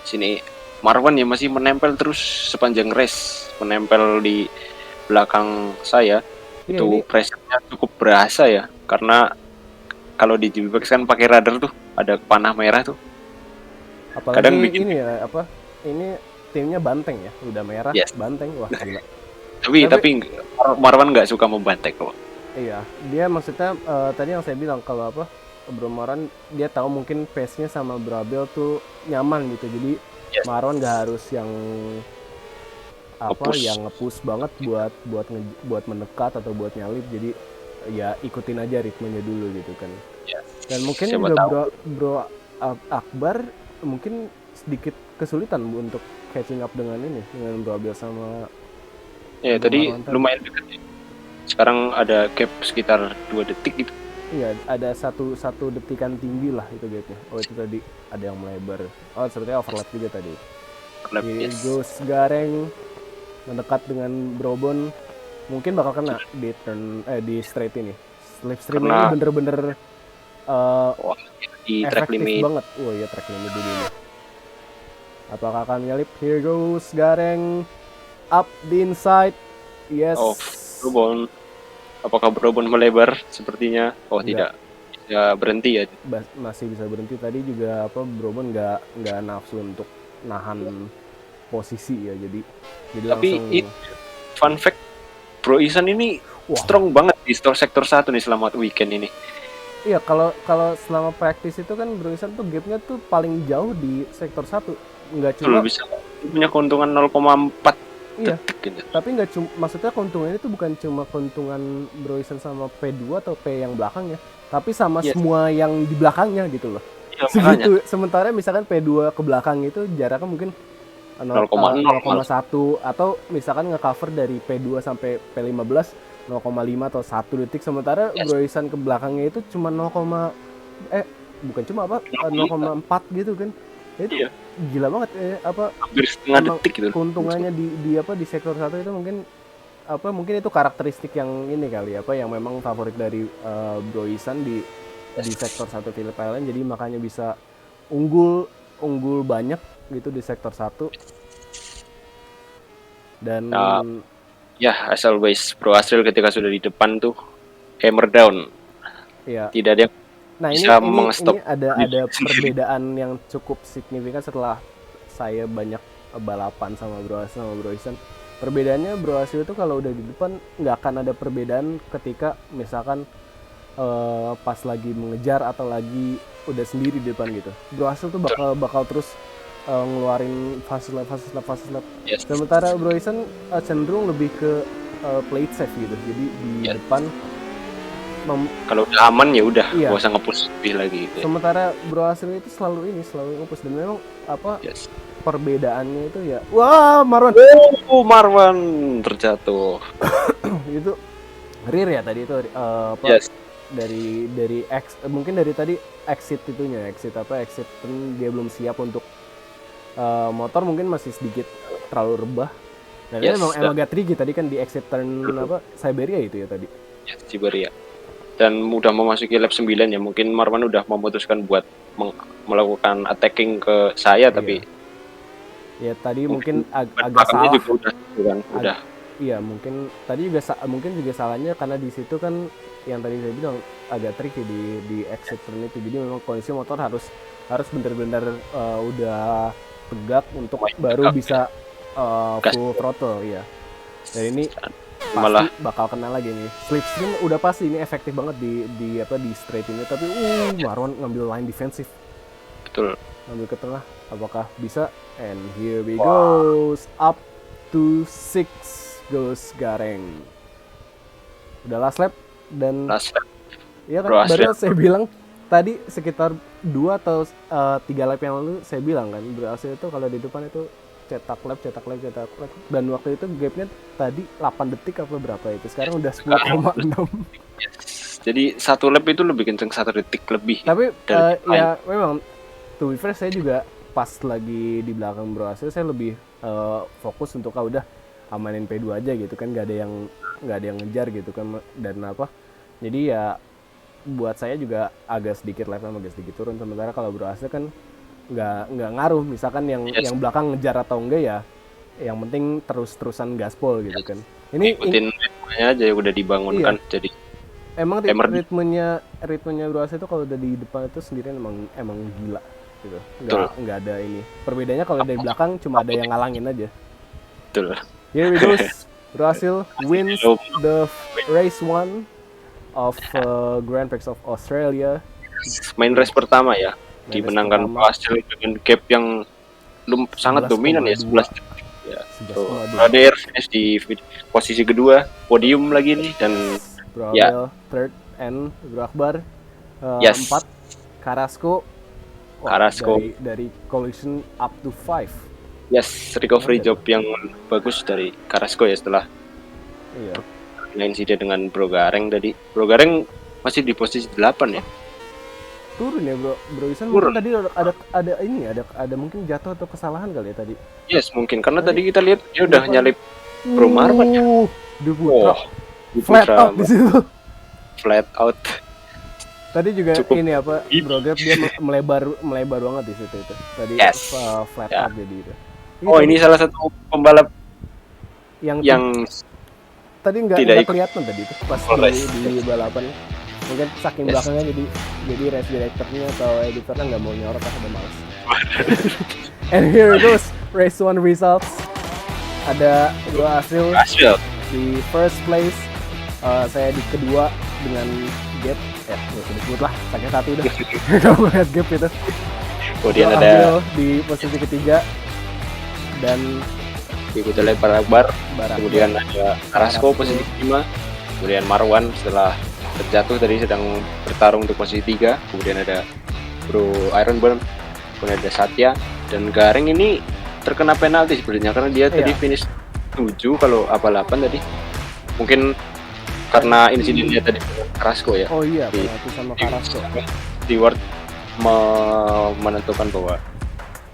Sini Marwan ya masih menempel terus sepanjang race, menempel di belakang saya. Iya, itu pressure-nya cukup berasa ya, karena kalau di GBX kan pakai radar tuh ada panah merah tuh. Apalagi kadang bikin ini ya ini timnya banteng ya, udah merah. Yes. Banteng, wah gila. tapi Marwan nggak suka membanteng kok. Iya, dia maksudnya tadi yang saya bilang kalau Bro Marwan dia tahu mungkin pace-nya sama Bro Abel tuh nyaman gitu, jadi Marwan nggak harus yang yang nge-push banget buat mendekat atau buat nyalip, jadi ya ikutin aja ritmenya dulu gitu kan. Yes. Dan mungkin juga Bro Akbar mungkin sedikit kesulitan untuk catching up dengan Bro Abel sama tadi lumayan dekat ya. Sekarang ada gap sekitar 2 detik gitu. Iya, ada satu detikan tinggi lah itu gate-nya. Oh itu tadi ada yang melebar. Oh sepertinya overlap juga tadi. Lab, Here yes. goes Gareng mendekat dengan Brobon, mungkin bakal kena di di straight ini. Slipstream ini Karena bener-bener wah, di track efektif limit. banget. Wah iya track limit dulu ini. Apakah akan nyalip? Here goes Gareng up the inside. Yes. Oh, Brobon. Apakah Brobon melebar? Sepertinya. Oh Enggak. tidak. Bisa berhenti ya. Masih bisa berhenti. Tadi juga apa Brobon nggak nafsu untuk nahan posisi ya, jadi Tapi langsung fun fact, Bro Isan ini wah. strong banget di sektor 1 nih selama weekend ini. Iya, kalau selama praktis itu kan Bruisan tuh gapnya tuh paling jauh di sektor 1. Nggak cuma bisa punya keuntungan 0,4 iya, detik gitu. tapi nggak cuma, maksudnya keuntungannya itu bukan cuma keuntungan Bruisan sama P2 atau P yang belakangnya, tapi sama Yes. semua yang di belakangnya gitu loh. Iya, makanya. Segitu. Sementara misalkan P2 ke belakang itu jaraknya mungkin 0,1 atau misalkan nge-cover dari P2 sampai P15 0,5 atau 1 detik, sementara Yes. Bruisan ke belakangnya itu cuma bukan cuma apa 0,4 gitu kan. Itu Iya. gila banget apa Hampir setengah emang detik gitu. keuntungannya di apa di sektor 1 itu mungkin itu karakteristik yang ini kali apa yang memang favorit dari Bruisan di sektor 1 Phillip Island, jadi makanya bisa unggul banyak gitu di sektor 1. Dan Ya, as always, Bro Asril ketika sudah di depan tuh hammer down. ya. Tidak ada yang Nah bisa ini mengstop. ada perbedaan yang cukup signifikan setelah saya banyak balapan sama Bro Isan. Perbedaannya Bro Asil itu kalau udah di depan nggak akan ada perbedaan ketika misalkan pas lagi mengejar atau lagi udah sendiri di depan gitu. Bro Asil tuh bakal terus ngeluarin fast lap. Yes. Sementara Bro Isan cenderung lebih ke play it safe gitu. Jadi di depan kalau udah aman ya udah, iya. gak usah nge-push lebih lagi gitu. Sementara Bro Asil itu selalu nge-push, dan memang apa Yes. perbedaannya itu ya. Wah, Marwan. Marwan terjatuh. Itu rear ya tadi itu apa? Yes. Dari mungkin dari tadi exit dia belum siap untuk motor, mungkin masih sedikit terlalu rebah. Dan Yes, emang agak tricky tadi kan di exit turn apa Siberia itu ya tadi. Yes, Siberia. Dan udah memasuki lap 9 ya, mungkin Marwan udah memutuskan buat melakukan attacking ke saya, tapi ya tadi mungkin agak belakangnya salah juga udah. Iya, mungkin tadi juga salahnya karena di situ kan yang tadi saya bilang agak tricky di exit turn itu. Jadi memang kondisi motor harus benar-benar udah tegak untuk baru bisa full throttle ya. Dan ini pasti bakal kena lagi nih. Slipstream udah pasti ini efektif banget di straight ini, tapi Marwan ngambil line defensif. Betul. Ngambil ke tengah, apakah bisa? And here we goes up to 6 goes Gareng. Udah last lap dan ya kan baru saya bilang tadi sekitar 2 atau 3 lap yang lalu saya bilang kan berhasil itu kalau di depan itu cetak lap dan waktu itu gapnya tadi 8 detik apa berapa itu, sekarang udah 10,6. Jadi 1 lap itu lebih kenceng 1 detik lebih. Tapi ya memang to be fair, saya juga pas lagi di belakang Bro Asil saya lebih fokus untuk udah amanin P2 aja gitu kan, nggak ada yang ngejar gitu kan, dan apa jadi ya buat saya juga agak sedikit lap-nya agak sedikit turun. Sementara kalau Bro Asil kan nggak ngaruh misalkan yang belakang ngejar atau enggak ya, yang penting terus-terusan gaspol gitu kan. Ini ikutin ritmenya aja yang udah dibangun kan, jadi emang ritmenya Bro Asil itu kalau udah di depan itu sendirian emang gila gitu. Nggak ada ini perbedaannya, kalau dari belakang cuma ada yang ngalangin aja. Betul. Here we go. Bro Asil wins the race 1 of Grand Prix of Australia. Main race pertama ya, dimenangkan Bro Asil dengan gap yang sangat dominan ya, 11 detik ya. Rader finish di posisi kedua, podium lagi nih, dan Bro Abel third and Bro Akbar 4. Carrasco dari collision up to 5. Yes, recovery job yang bagus dari Carrasco ya setelah insiden dengan Bro Gareng tadi. Bro Gareng masih di posisi 8 ya. Turun ya Bro Isan, Turun. mungkin tadi ada ini, ada mungkin jatuh atau kesalahan kali ya tadi. Yes, mungkin karena Tadi tadi kita lihat dia udah nyalip Bro Marwan ya. Di Putra. Di Flat Putra, out di situ. flat out. Tadi juga Cukup ini apa, Bro Grab dia melebar banget di situ itu. Tadi Yes. flat Ya. out jadi itu. Oh, ini salah satu pembalap yang tadi tidak nggak ikut. kelihatan tadi itu pas Race. di balapan. Mungkin saking Yes. belakangnya jadi race directornya atau editornya nggak mau nyorot, udah males. And here it goes, race 1 results. Ada dua hasil. Di first place, saya di kedua dengan gap. Nggak usah disebut lah, sakit hati udah. Kalau lihat gap itu. Kemudian Gua ada ambil di posisi ketiga dan diikuti oleh Akbar. Barak. Kemudian ada Carrasco posisi 5. Kemudian Marwan setelah terjatuh tadi sedang bertarung untuk posisi 3. Kemudian ada Bro Ironburn. Kemudian ada Satya dan Garing ini terkena penalti sebenarnya karena dia tadi finish 7 kalau apa 8 tadi. Mungkin karena insidennya tadi Carrasco ya. Oh iya, penalti sama Carrasco. Stewart menentukan bahwa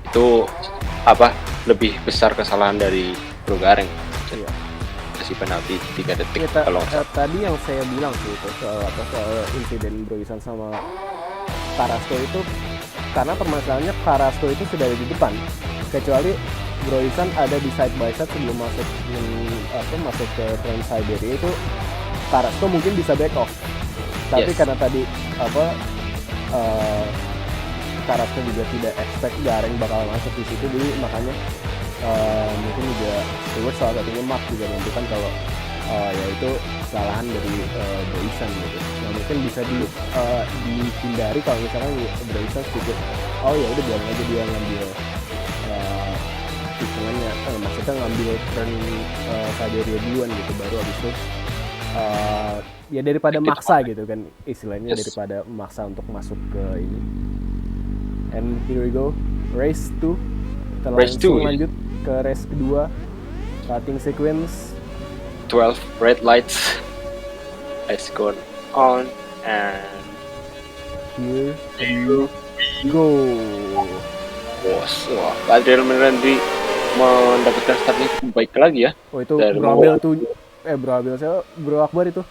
itu lebih besar kesalahan dari Bro Garing. Iya. Kasih penalti 3 detik Ya, kalau tadi yang saya bilang sih itu soal insiden Bro Isan sama Carrasco itu karena permasalahannya Carrasco itu sudah ada di depan, kecuali Bro Isan ada di side by side sebelum masuk ke turn Siberia itu Carrasco mungkin bisa back off, tapi karena tadi Carrasco juga tidak expect Garing bakal masuk di situ, jadi makanya mungkin juga Stewart salah satunya Mark juga menentukan kalau ya itu kesalahan dari Bro Isan gitu. Nah mungkin bisa dihindari kalau misalkan Bro Isan sedikit ya udah biarin aja dia ngambil hitungannya, maksudnya ngambil turn Siberia duluan gitu, baru abis itu ya daripada maksa gitu kan istilahnya, daripada maksa untuk masuk ke ini. And here we go, race 2. Kita langsung lanjut ke race kedua, starting sequence. 12 red lights has gone on and here we go. Wah, Adrian Melandri mendapatkan startnya cukup baik lagi ya. Oh itu Bro Akbar itu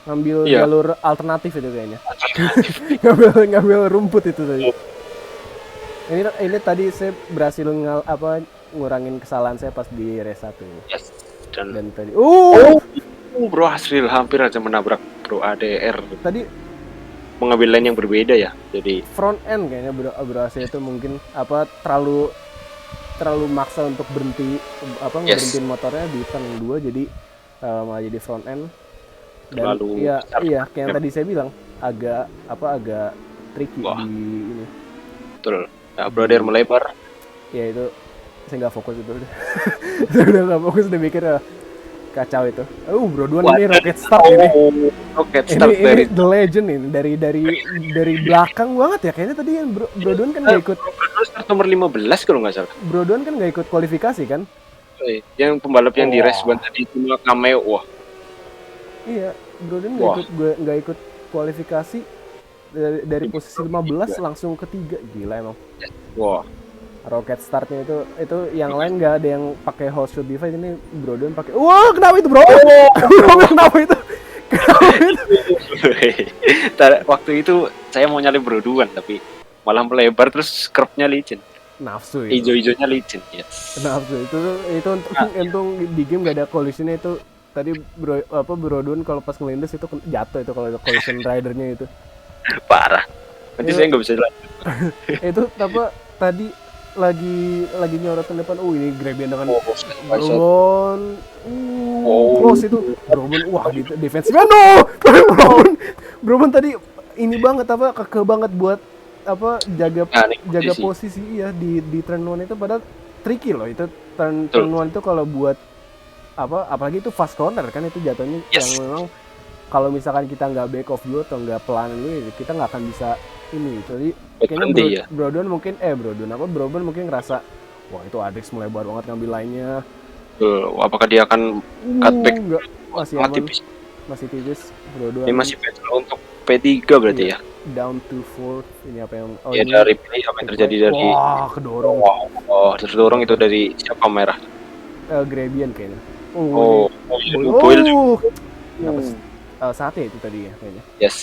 ngambil jalur alternatif itu kayaknya. ngambil rumput itu tadi. Ini tadi saya berhasil ngurangin kesalahan saya pas di race 1. Yes. Dan tadi Bro Hasril hampir aja menabrak Bro ADR. Tadi mengambil lane yang berbeda ya. Jadi front end kayaknya Bro Hasril itu mungkin terlalu maksa untuk berhentiin motornya di turn 2, jadi malah jadi front end. Dan iya kayak yang tadi saya bilang agak tricky di ini. Betul. Nah, Brother melebar. Ya itu saya nggak fokus itu udah. Udah nggak fokus, udah mikir kacau itu. Bro Duan ini rocket start ini. Rocket start ini the legend ini dari belakang banget ya kayaknya tadi yang Bro Duan kan nggak ikut. Start nomor 15 kalau nggak salah. Bro Duan kan nggak ikut kualifikasi kan? Yang pembalap yang di race 1 tadi cuma cameo. Wah. Iya, Bro Duan nggak ikut kualifikasi. Dari posisi 15 langsung ke 3, gila emang. Wah. Rocket startnya itu yang lain nggak ada yang pakai whole shoot device, ini Bro Duan pakai. Wah, kenapa itu Bro? Kenapa itu? Waktu itu saya mau nyalip Bro Duan tapi malah melebar terus curve-nya licin. Nafsu ya. Ijo-ijonya licin, yes. Nafsu itu untung di game gak ada collision-nya itu. Tadi Bro Duan kalau pas ngelindes itu jatuh itu kalau ada collision ridernya itu. Parah. Nanti saya nggak bisa lanjut. Itu tadi lagi nyorotin depan. Ini Grabian dengan Brobon. Close itu. Brobon, wah defense. No! Brobon tadi ini banget keke banget buat jaga posisi ya di turn 1 itu, padahal tricky loh itu turn 1 itu kalau buat apalagi itu fast corner kan, itu jatuhnya yang memang kalau misalkan kita nggak back off dulu atau nggak pelan dulu kita nggak akan bisa ini. Jadi kayaknya Brodon mungkin ngerasa wah itu Adrix melebar banget ngambil lainnya. Apakah dia akan cutback? Masih aman, masih tipis Brodon. Ini masih better untuk P3 berarti Iya. ya. Down to fourth. Ini apa yang Ya ini dari play apa yang terjadi dari wah, kedorong. terdorong itu dari siapa merah? Grabian kayaknya. Oh, ini Boyle. Kenapa sate itu tadi ya kayaknya. Yes.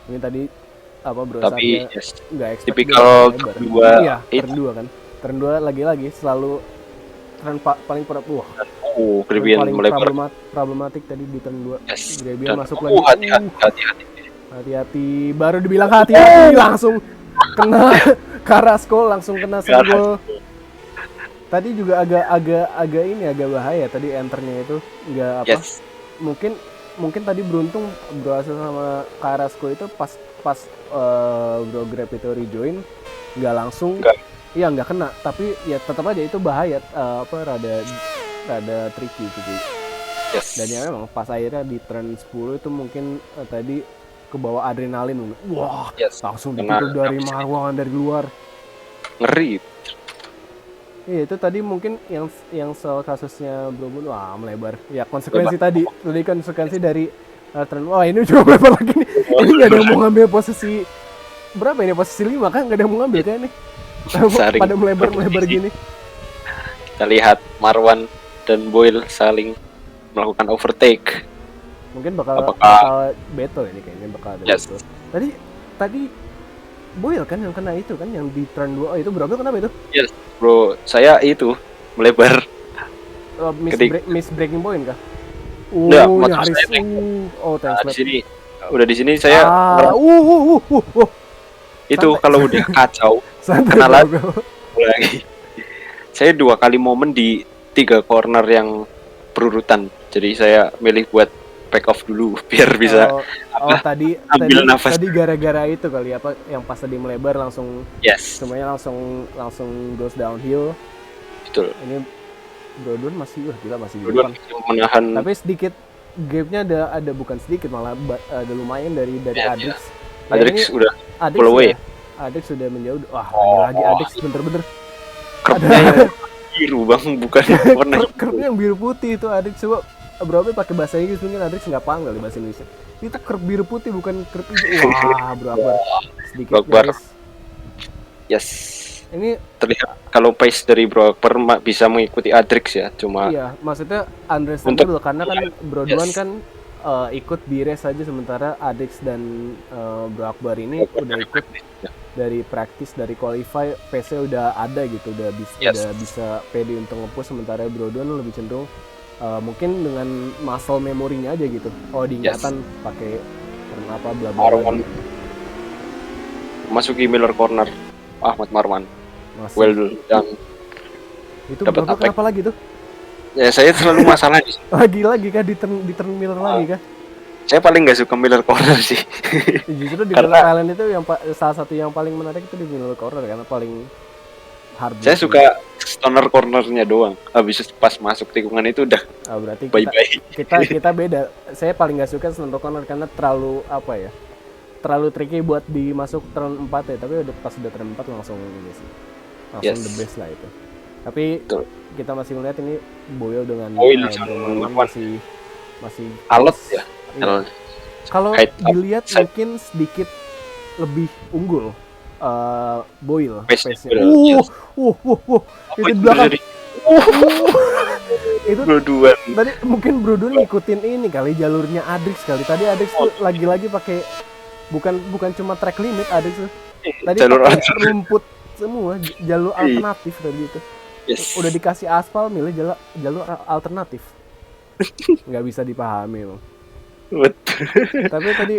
Ini tadi apa bro, Tapi saatnya yes, nggak expect tipikal dia lebar. kedua Iya, itu. turn 2 kan. Turn 2 lagi-lagi selalu turn paling wah. Grabian Paling melebar. problematik tadi di turn 2. Yes. Grabian Dan, masuk lagi. hati-hati. Hati-hati, baru dibilang hati-hati langsung kena Carrasco, langsung kena senggol. Tadi juga agak bahaya tadi enternya itu nggak apa. Yes. Mungkin tadi beruntung berhasil sama Carrasco itu pas Bro Grab itu rejoin nggak langsung. Iya nggak kena, tapi ya tetap aja itu bahaya, rada tricky gitu. Yes. Dan ya memang pas akhirnya di turn 10 itu mungkin tadi kebawa adrenalin. Wah, yes. Langsung ditutup dari Marwan dari luar. Ngeri. Iya, itu tadi mungkin yang soal kasusnya Bro Bun, wah melebar. Ya konsekuensi tadi konsekuensi dari turn. Wah, ini juga melebar lagi nih. Ini nggak ada yang mau ngambil posisi berapa ini, posisi 5 kan, nggak ada yang mau ngambil kan nih. Pada melebar gini. Kita lihat Marwan dan Boyle saling melakukan overtake. Mungkin bakal battle ini kayaknya, bakal ada yes. battle. Tadi Boyle kan yang kena itu kan, yang di turn 2. Oh, itu Bro kenapa itu? Yes, Bro. Saya itu melebar. Miss breaking point kah? Nyaris. Di sini saya itu santai. Kalau udah kacau kenalan lagi. Saya 2 kali momen di 3 corner yang berurutan. Jadi saya milih buat back off dulu biar bisa ambil nafas. Tadi gara-gara itu kali apa yang pas tadi melebar langsung semuanya langsung goes downhill. Betul. Ini Brodon masih di depan. Menahan. Tapi sedikit gap-nya ada bukan sedikit, malah ada lumayan dari Adrix. Adrix udah pull away. Adrix sudah menjauh. Wah, lagi Adrix bener-bener. Kerbnya biru bang, bukan warna. Kerbnya yang biru putih itu Adrix. Coba berapa pakai bahasa Inggris, mungkin Adrix nggak paham kali bahasa Indonesia. Itu kerb biru putih bukan kerb hijau. Wah, berapa sedikit. Yes. Ini terlihat kalau pace dari Bro Akbar bisa mengikuti Adrix ya, cuma iya, maksudnya understandable karena kan Bro Duan kan ikut di race aja, sementara Adrix dan Bro Akbar ini udah ikut dari practice, dari qualify, pace-nya udah ada gitu, udah bisa pede untuk nge-push, sementara Bro Duan lebih cenderung mungkin dengan muscle memorinya aja gitu. Oh, diingatan pakai apa bla bla. Masuki Miller corner. Ahmad Marwan. Well done. Itu kenapa lagi tuh? Ya saya selalu masalah di lagi kah di turn Miller lagi kah? Saya paling nggak suka Miller corner sih. Justru di Miller Island itu yang salah satu yang paling menarik itu di Miller corner karena paling hard. Saya suka stoner cornernya doang. Habis pas masuk tikungan itu udah. Berarti bye-bye. kita beda. Saya paling nggak suka stoner corner karena terlalu terlalu tricky buat dimasuk turn 4 ya, tapi pas udah turn 4 langsung ini sih. Langsung the best lah itu. Tapi kita masih melihat ini Boyle dengan masih alot ya. Kalau dilihat mungkin sedikit lebih unggul Boyle pace-nya. Itu di belakang. Itu Broduan. Tadi mungkin Broduan ngikutin ini kali jalurnya Adrix kali. Tadi Adrix tuh lagi-lagi pakai bukan cuma track limit, Adrix tuh. Tadi pakai rumput semua, jalur alternatif tadi itu. Udah dikasih aspal, milih jalur alternatif. Nggak bisa dipahami emang. Tapi tadi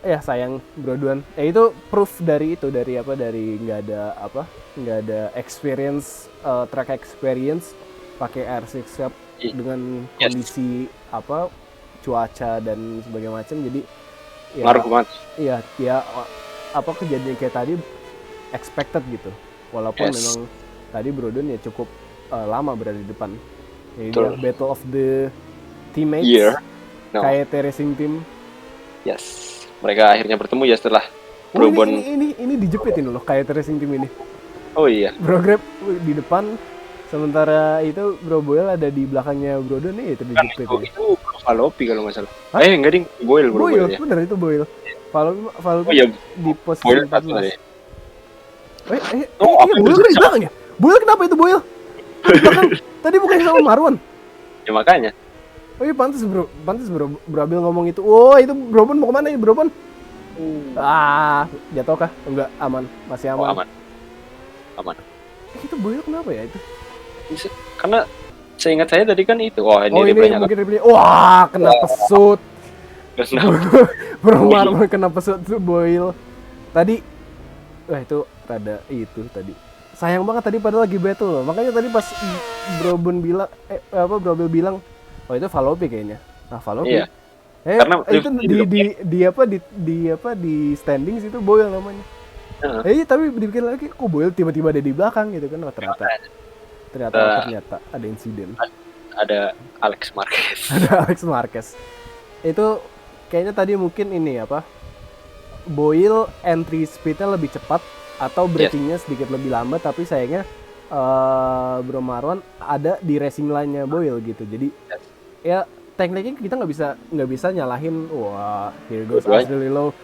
ya sayang Broduan. Itu proof dari nggak ada experience, track experience pakai R6 Cup dengan kondisi cuaca dan sebagainya macam, jadi ya kejadian kayak tadi expected gitu, walaupun memang tadi Broduan ya cukup lama berada di depan. Jadi dia battle of the teammates kayak Racing Team. Mereka akhirnya bertemu ya setelah Brobon. Ini dijepit ini loh kayak Racing Team ini. Oh iya. Bro Grab di depan, sementara itu Bro Boyle ada di belakangnya Broduan nih, itu dijepit. Itu Valopi kalau nggak salah. Enggak ding, Boyle. Bener itu Boyle. Valve Oh iya, di posisi Boyle 14. tadi. Iya, Boyle kan di belakang ya? Boyle kenapa itu Boyle? Kan di belakang. Tadi bukannya sama Marwan? Ya makanya. Oh iya pantas bro Abil ngomong itu. Oh itu Brobon mau kemana ya Brobon? Jatuh kah? Enggak, aman, masih Oh, aman. aman. Itu Boyle kenapa ya itu? Karena seingat saya tadi kan itu. Oh, ini ini replaynya mungkin replay. Wah, kena pesut. kan. Bro Marwan kena pesut tuh Boyle. Tadi, wah itu rada itu tadi. Sayang banget tadi padahal lagi battle loh. Makanya tadi pas Brobon bilang, Bro Abil bilang, oh itu Valopi kayaknya. Nah Valopi. Iya. Karena itu di standings itu Boyle namanya. Tapi dipikir lagi kok Boyle tiba-tiba ada di belakang gitu kan. Oh, ternyata ada insiden. Ada Alex Marquez. Ada Alex Marquez. Itu kayaknya tadi mungkin ini Boyle entry speednya lebih cepat atau breakingnya sedikit lebih lambat, tapi sayangnya Bro Marwan ada di racing line-nya Boyle gitu. Jadi ya tekniknya kita nggak bisa nyalahin. Wah, here goes Ashley Low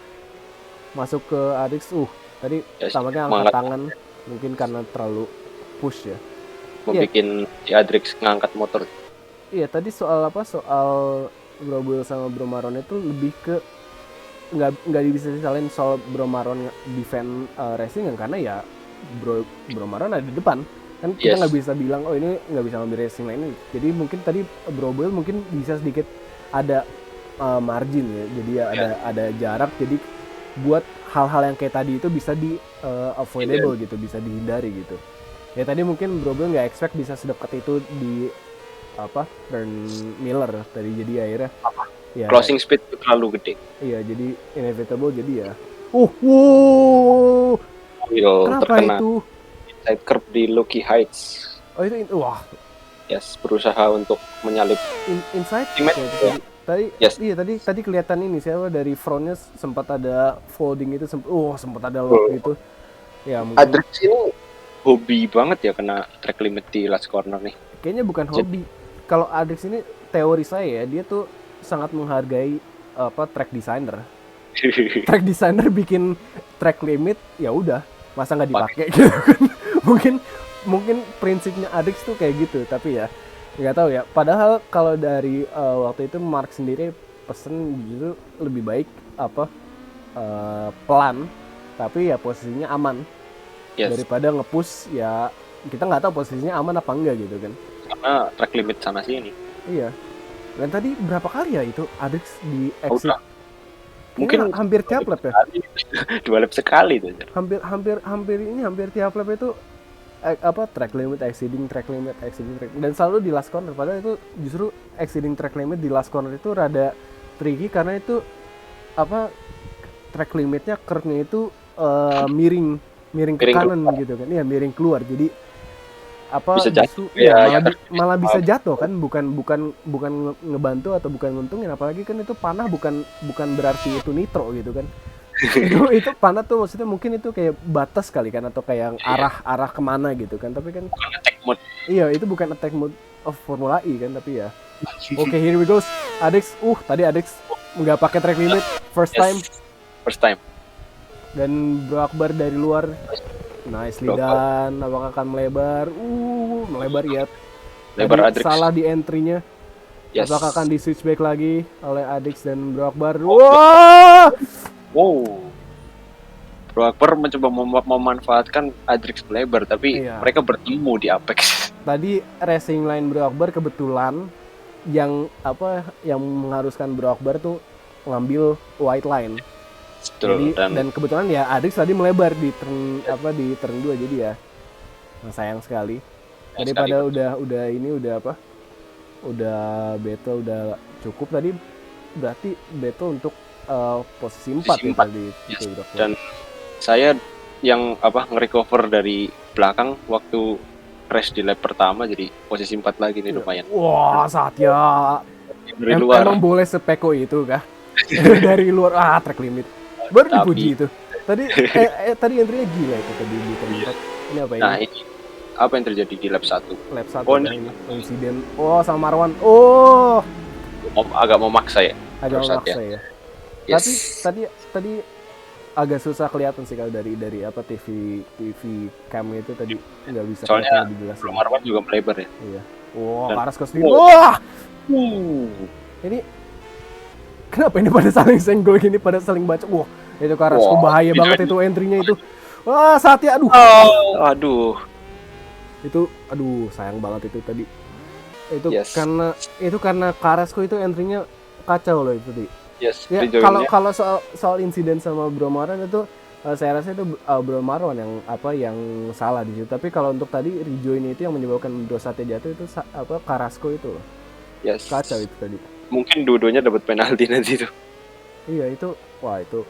masuk ke Adix. Tadi tampaknya angkat tangan mungkin karena terlalu push ya. Bikin si Adrix ngangkat motor. Iya, tadi soal Bro Boyle sama Bro Marwan itu lebih ke nggak bisa disalahin soal Bro Marwan defend racing karena ya Bro Marwan ada di depan kan, kita nggak bisa bilang ini nggak bisa ngambil racing line ini. Jadi mungkin tadi Bro Boyle mungkin bisa sedikit ada margin ya, jadi ya ada jarak, jadi buat hal-hal yang kayak tadi itu bisa di avoidable gitu, bisa dihindari gitu. Ya tadi mungkin Bro Boyle nggak expect bisa sedekat itu di turn Miller tadi, jadi akhirnya ya, closing speed terlalu gede. Iya, jadi inevitable, jadi ya. Kenapa terkena itu? Inside curve di Loki Heights. Oh itu wah. Yes, berusaha untuk menyalip inside. Ya. Tadi kelihatan ini siapa dari frontnya sempat ada folding itu, sempat ada lock gitu. Ya mungkin. Adrix ini hobi banget ya kena track limit di last corner nih. Kayaknya bukan hobi. Kalau Adrix ini teori saya ya, dia tuh sangat menghargai track designer. Track designer bikin track limit, ya udah, masa nggak dipakai gitu kan. mungkin prinsipnya Adrix tuh kayak gitu, tapi ya nggak tahu ya. Padahal kalau dari waktu itu Mark sendiri pesen justru lebih baik pelan tapi ya posisinya aman daripada nge-push ya kita nggak tahu posisinya aman apa enggak gitu kan, karena track limit sana sini. Iya. Dan tadi berapa kali ya itu Adrix di exit? Mungkin hampir tiap lap ya. 2 lap sekali tuh. Hampir tiap lap itu track limit exceeding track. Dan selalu di last corner, padahal itu justru exceeding track limit di last corner itu rada tricky karena itu track limitnya curve-nya itu miring ke kanan gitu kan. Iya, miring keluar. Jadi bisa jatuh, malah bisa jatuh kan, bukan ngebantu atau bukan nguntungin, apalagi kan itu panah bukan berarti itu nitro gitu kan. itu panah tuh maksudnya mungkin itu kayak batas kali kan, atau kayak arah kemana gitu kan, tapi kan bukan attack mode. Iya, itu bukan attack mode of Formula E kan, tapi ya. Oke, here we go. Adix, tadi Adix nggak pakai track limit first time. Dan Bro Akbar dari luar. Nicely done. Apakah akan melebar? Melebar ya. Lebar Adrix. Salah di entry-nya. Yes. Apakah akan di switchback lagi oleh Adix dan Bro Akbar? Bro Akbar mencoba memanfaatkan Adrix melebar, tapi mereka bertemu di apex. Tadi racing line Bro Akbar kebetulan yang mengharuskan Bro Akbar tuh ngambil white line. Betul, dan kebetulan ya Adrix tadi melebar di turn 2, jadi ya sayang sekali. Daripada udah battle udah cukup tadi, berarti battle untuk posisi 4 ya tadi. Dan saya yang nge-recover dari belakang waktu crash di lap pertama, jadi posisi 4 lagi nih lumayan. Wah, Satya dari luar emang boleh sepeko itu kah? Dari luar track limit baru dipuji itu. Tadi entry-nya gila itu tadi di turn 4. Ini apa ini? Nah, ini apa yang terjadi di lap 1? Lap 1 ini insiden. Sama Marwan. Agak memaksa ya. Agak memaksa ya. Tapi Yes. tadi agak susah kelihatan sih kalau dari apa TV cam itu tadi nggak bisa kelihatan Soalnya lebih jelas. belum Marwan juga melebar ya. Iya. Wah, Dan Carrasco sendiri. wow. Wah, ini kenapa ini pada saling senggol gini, pada saling baca. Wah, itu Carrasco Wah, bahaya banget itu entry-nya itu. Wah, saatnya aduh. Aduh. Itu aduh sayang banget itu tadi. Itu Yes. karena Carrasco itu entry-nya kacau loh itu tadi. Yes, Ya, rejoinnya. kalau soal insiden sama Bro Marwan itu saya rasa itu Bro Marwan yang salah di situ. Tapi kalau untuk tadi rejoin itu yang menyebabkan Bro Satya jatuh itu Carrasco itu loh. Yes. Kacau itu tadi. Mungkin dua-duanya dapat penalti nanti tuh. Iya itu, wah itu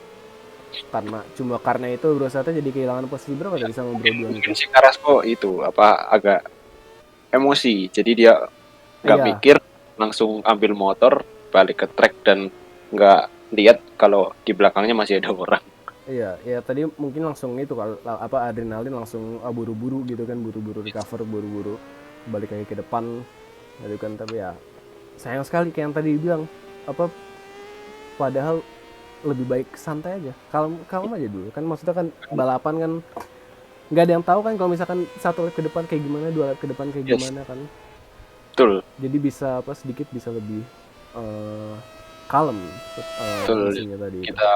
karena itu Bro Satya jadi kehilangan posisi berapa tadi sama Bro Duan itu. Mungkin si Carrasco itu agak emosi. Jadi dia nggak Iya. mikir, langsung ambil motor balik ke track dan nggak lihat kalau di belakangnya masih ada orang. Iya, ya tadi mungkin langsung itu kalau adrenalin langsung buru-buru gitu kan, buru-buru recover, buru-buru balik lagi ke depan gitu kan. Tapi ya sayang sekali kayak yang tadi bilang padahal lebih baik santai aja, kalem aja dulu kan. Maksudnya kan balapan kan nggak ada yang tahu kan kalau misalkan satu lap ke depan kayak gimana, dua lap ke depan kayak gimana kan. Betul. Jadi bisa sedikit bisa lebih kalem mesinnya tadi. Kita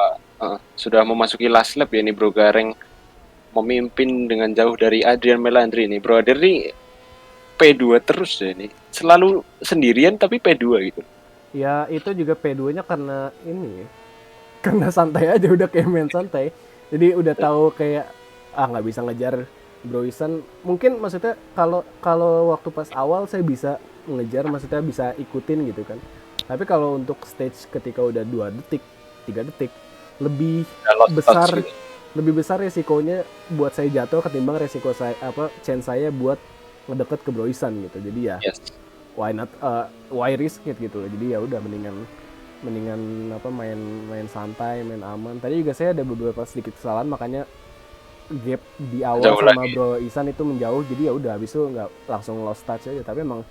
sudah memasuki last lap ya, ini Bro Gareng memimpin dengan jauh dari Adrian Melandri ini. Bro Adrian ini P2 terus ya ini. Selalu sendirian tapi P2 gitu. Ya itu juga P2-nya karena ini, karena santai aja, udah kayak main santai. Jadi udah tahu kayak nggak bisa ngejar Bro Isan. Mungkin maksudnya kalau waktu pas awal saya bisa ngejar, maksudnya bisa ikutin gitu kan. Tapi kalau untuk stage ketika udah 2 detik, 3 detik, lebih besar resikonya buat saya jatuh ketimbang resiko saya chance saya buat ngedeket ke Bro Isan gitu. Jadi ya why not, why risk it gitu loh. Jadi ya udah mendingan main santai, main aman. Tadi juga saya ada beberapa sedikit kesalahan, makanya gap di awal jauh sama lagi. Bro Isan itu menjauh. Jadi ya udah habis itu nggak langsung lost touch aja. Tapi emang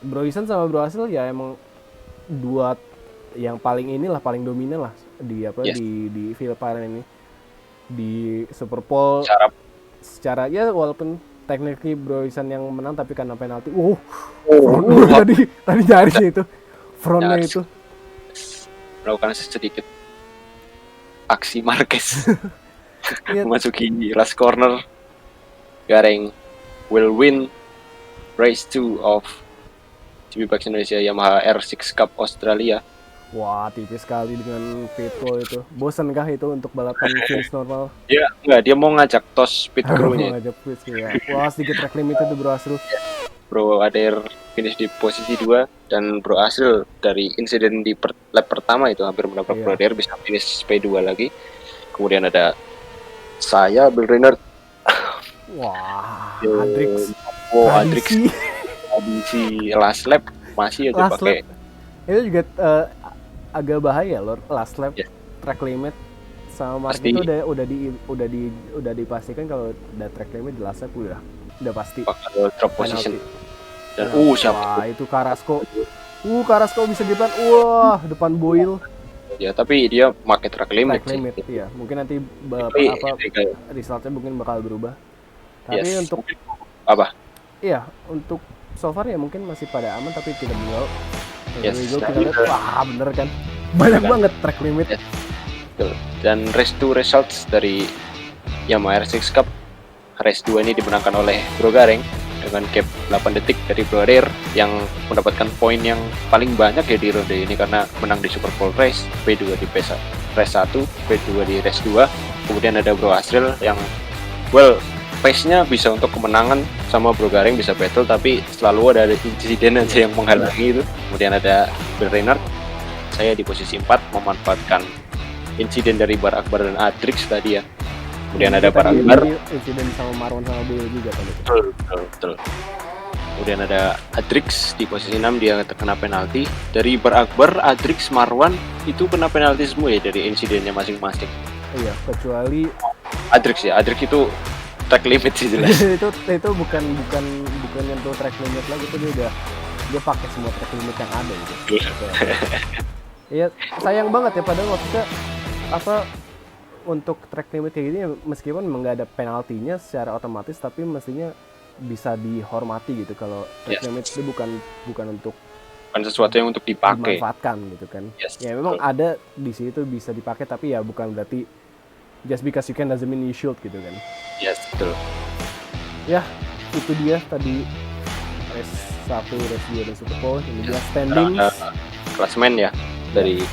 Bro Isan sama Bro Hasil ya emang dua yang paling dominan lah di di Philippines ini, di Superpole. Secara ya walaupun tekniknya Bro Isan yang menang tapi karena penalti. Tadi nyaris itu frontnya itu melakukan sedikit aksi Marquez. Iya. Memasuki last corner. Gareng will win race 2 of GB Bikes Indonesia Yamaha R6 Cup Australia. Wah, tipis sekali dengan pitbull itu. Bosan kah itu untuk balapan finish normal? Dia mau ngajak tos pit crew-nya. Ngajak pitch ya. Wah, sedikit track limit itu Bro Hasil. Bro Adair finish di posisi 2 dan Bro Hasil dari insiden di lap pertama itu hampir menabrak Bro Adair, bisa finish P2 lagi. Kemudian ada saya, Bill Reynard. Wah, Adrix di last lap masih aja pakai. Itu juga agak bahaya loh, last lap track limit sama Mark itu udah dipastikan kalau ada track limit di last lap udah pasti bakal drop position. Dan siapa? Itu Carrasco. Carrasco bisa di depan. Wah, depan Boyle. Ya, tapi dia pakai track limit. Iya. Mungkin nanti resultnya mungkin bakal berubah. Tapi untuk apa? Iya, untuk so far ya mungkin masih pada aman, tapi tidak menjauh. Kita lihat, wah bener kan, banyak banget track limit. Dan race 2 results dari Yamaha R6 Cup, race 2 ini dimenangkan oleh Bro Gareng dengan gap 8 detik dari Bro Adair yang mendapatkan poin yang paling banyak ya di ronde ini karena menang di Superpole race, P2 di race 1, P2 di race 2. Kemudian ada Bro Asril yang pace-nya bisa untuk kemenangan sama Bro Gareng, bisa battle, tapi selalu ada insiden aja yang menghalangi itu. Kemudian ada Bill Reynard, saya di posisi 4 memanfaatkan insiden dari Bar Akbar dan Adrix tadi ya. Kemudian ada Bar Akbar, insiden sama Marwan sama Boyle juga tadi. Betul. Kemudian ada Adrix di posisi 6, dia terkena penalti. Dari Bar Akbar, Adrix, Marwan itu kena penalti semua ya dari insidennya masing-masing. Iya, kecuali Adrix itu track limit sih jelas. itu bukan nyentuh track limit lagi, itu dia pakai semua track limit yang ada gitu. Ya sayang banget ya, padahal maksudnya apa, untuk track limit kayak gini ya, meskipun memang nggak ada penaltinya secara otomatis, tapi mestinya bisa dihormati gitu kalau track Yes. limit itu bukan untuk Bukan sesuatu yang untuk dipakai. dimanfaatkan gitu kan. Yes, Ya memang betul. ada di situ bisa dipakai, tapi ya bukan berarti just because you can doesn't mean you should gitu kan. Yes, betul. Ya itu dia tadi race 1, race 2 dan Super Pole. Ini dia standing. Ada klasemen ya dari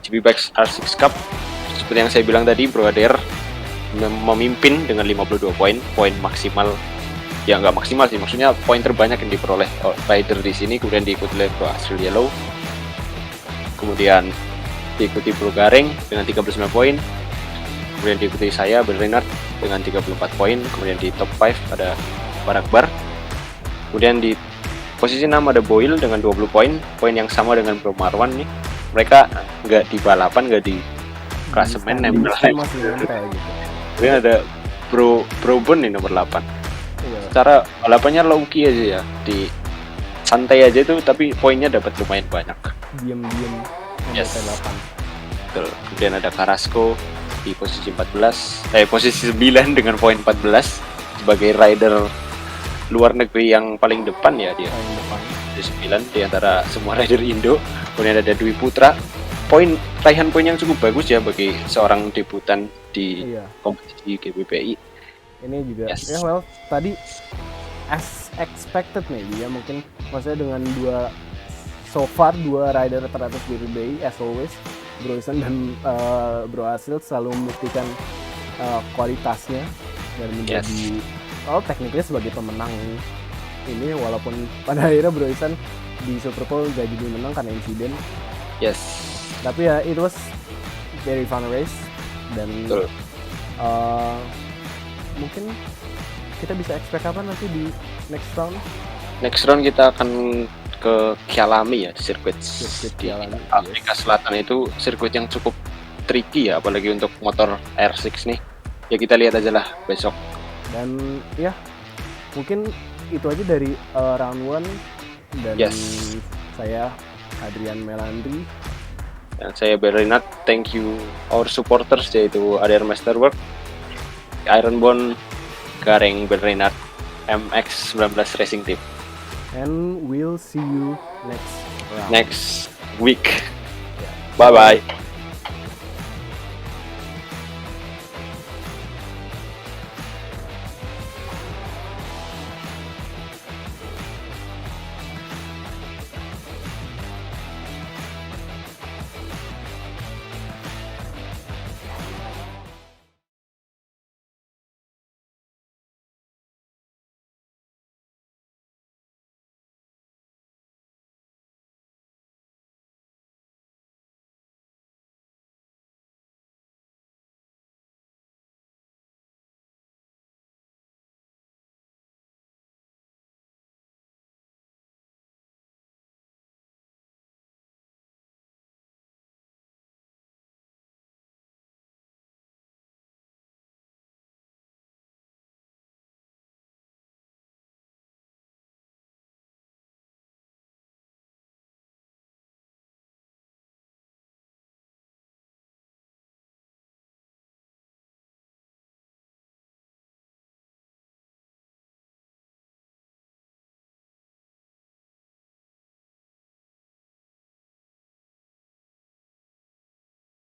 GP Bikes R6 Cup. Seperti yang saya bilang tadi, Bro Adair memimpin dengan 52 poin maksimal. Ya nggak maksimal sih, maksudnya poin terbanyak yang diperoleh rider di sini. Kemudian diikuti oleh Bro Australielo, kemudian diikuti Bro Garing dengan 39 poin, kemudian diikuti saya Bernard dengan 34 poin. Kemudian di top 5 ada Barakbar, kemudian di posisi 6 ada Boyle dengan 20 poin yang sama dengan Bro Marwan nih. Mereka nggak di balapan, nggak di klasemen, nempel Standing masih nempel gitu. kemudian ada Bro Bon nih nomor 8. Iya. Secara balapannya low key aja ya, di santai aja tuh, tapi poinnya dapat lumayan banyak. Diam-diam Yes. sampai 8. Betul. Kemudian ada Carrasco di posisi 9 dengan poin 14 sebagai rider luar negeri yang paling depan ya dia. Paling depan. Di 9 di antara semua rider Indo. Kemudian ada Dwi Putra, raihan poin yang cukup bagus ya bagi seorang debutan di Iya. kompetisi GPPI. Ini juga Yes. ya well tadi as expected maybe ya, mungkin maksudnya dengan so far dua rider teratas GPBI as always, Bro Isan dan Bro Asil selalu membuktikan kualitasnya dan menjadi tekniknya sebagai pemenang ini, walaupun pada akhirnya Bro Isan di Super Pole gak jadi menang karena insiden. Yes. Tapi ya it was very fun race dan Betul. mungkin kita bisa expect apa nanti di next round? Next round kita akan ke Kyalami ya, sirkuit di Kyalami, Afrika Selatan. Itu sirkuit yang cukup tricky ya, apalagi untuk motor R6 nih. Ya kita lihat aja lah besok. Dan ya mungkin itu aja dari round 1 dan Yes. saya Adrian Melandri. Dan saya Bernard, thank you our supporters yaitu Adair Masterwork, Ironbone, Garing, Bernard, MX19 Racing Team. And we'll see you next round. Next week. Yeah. Bye bye.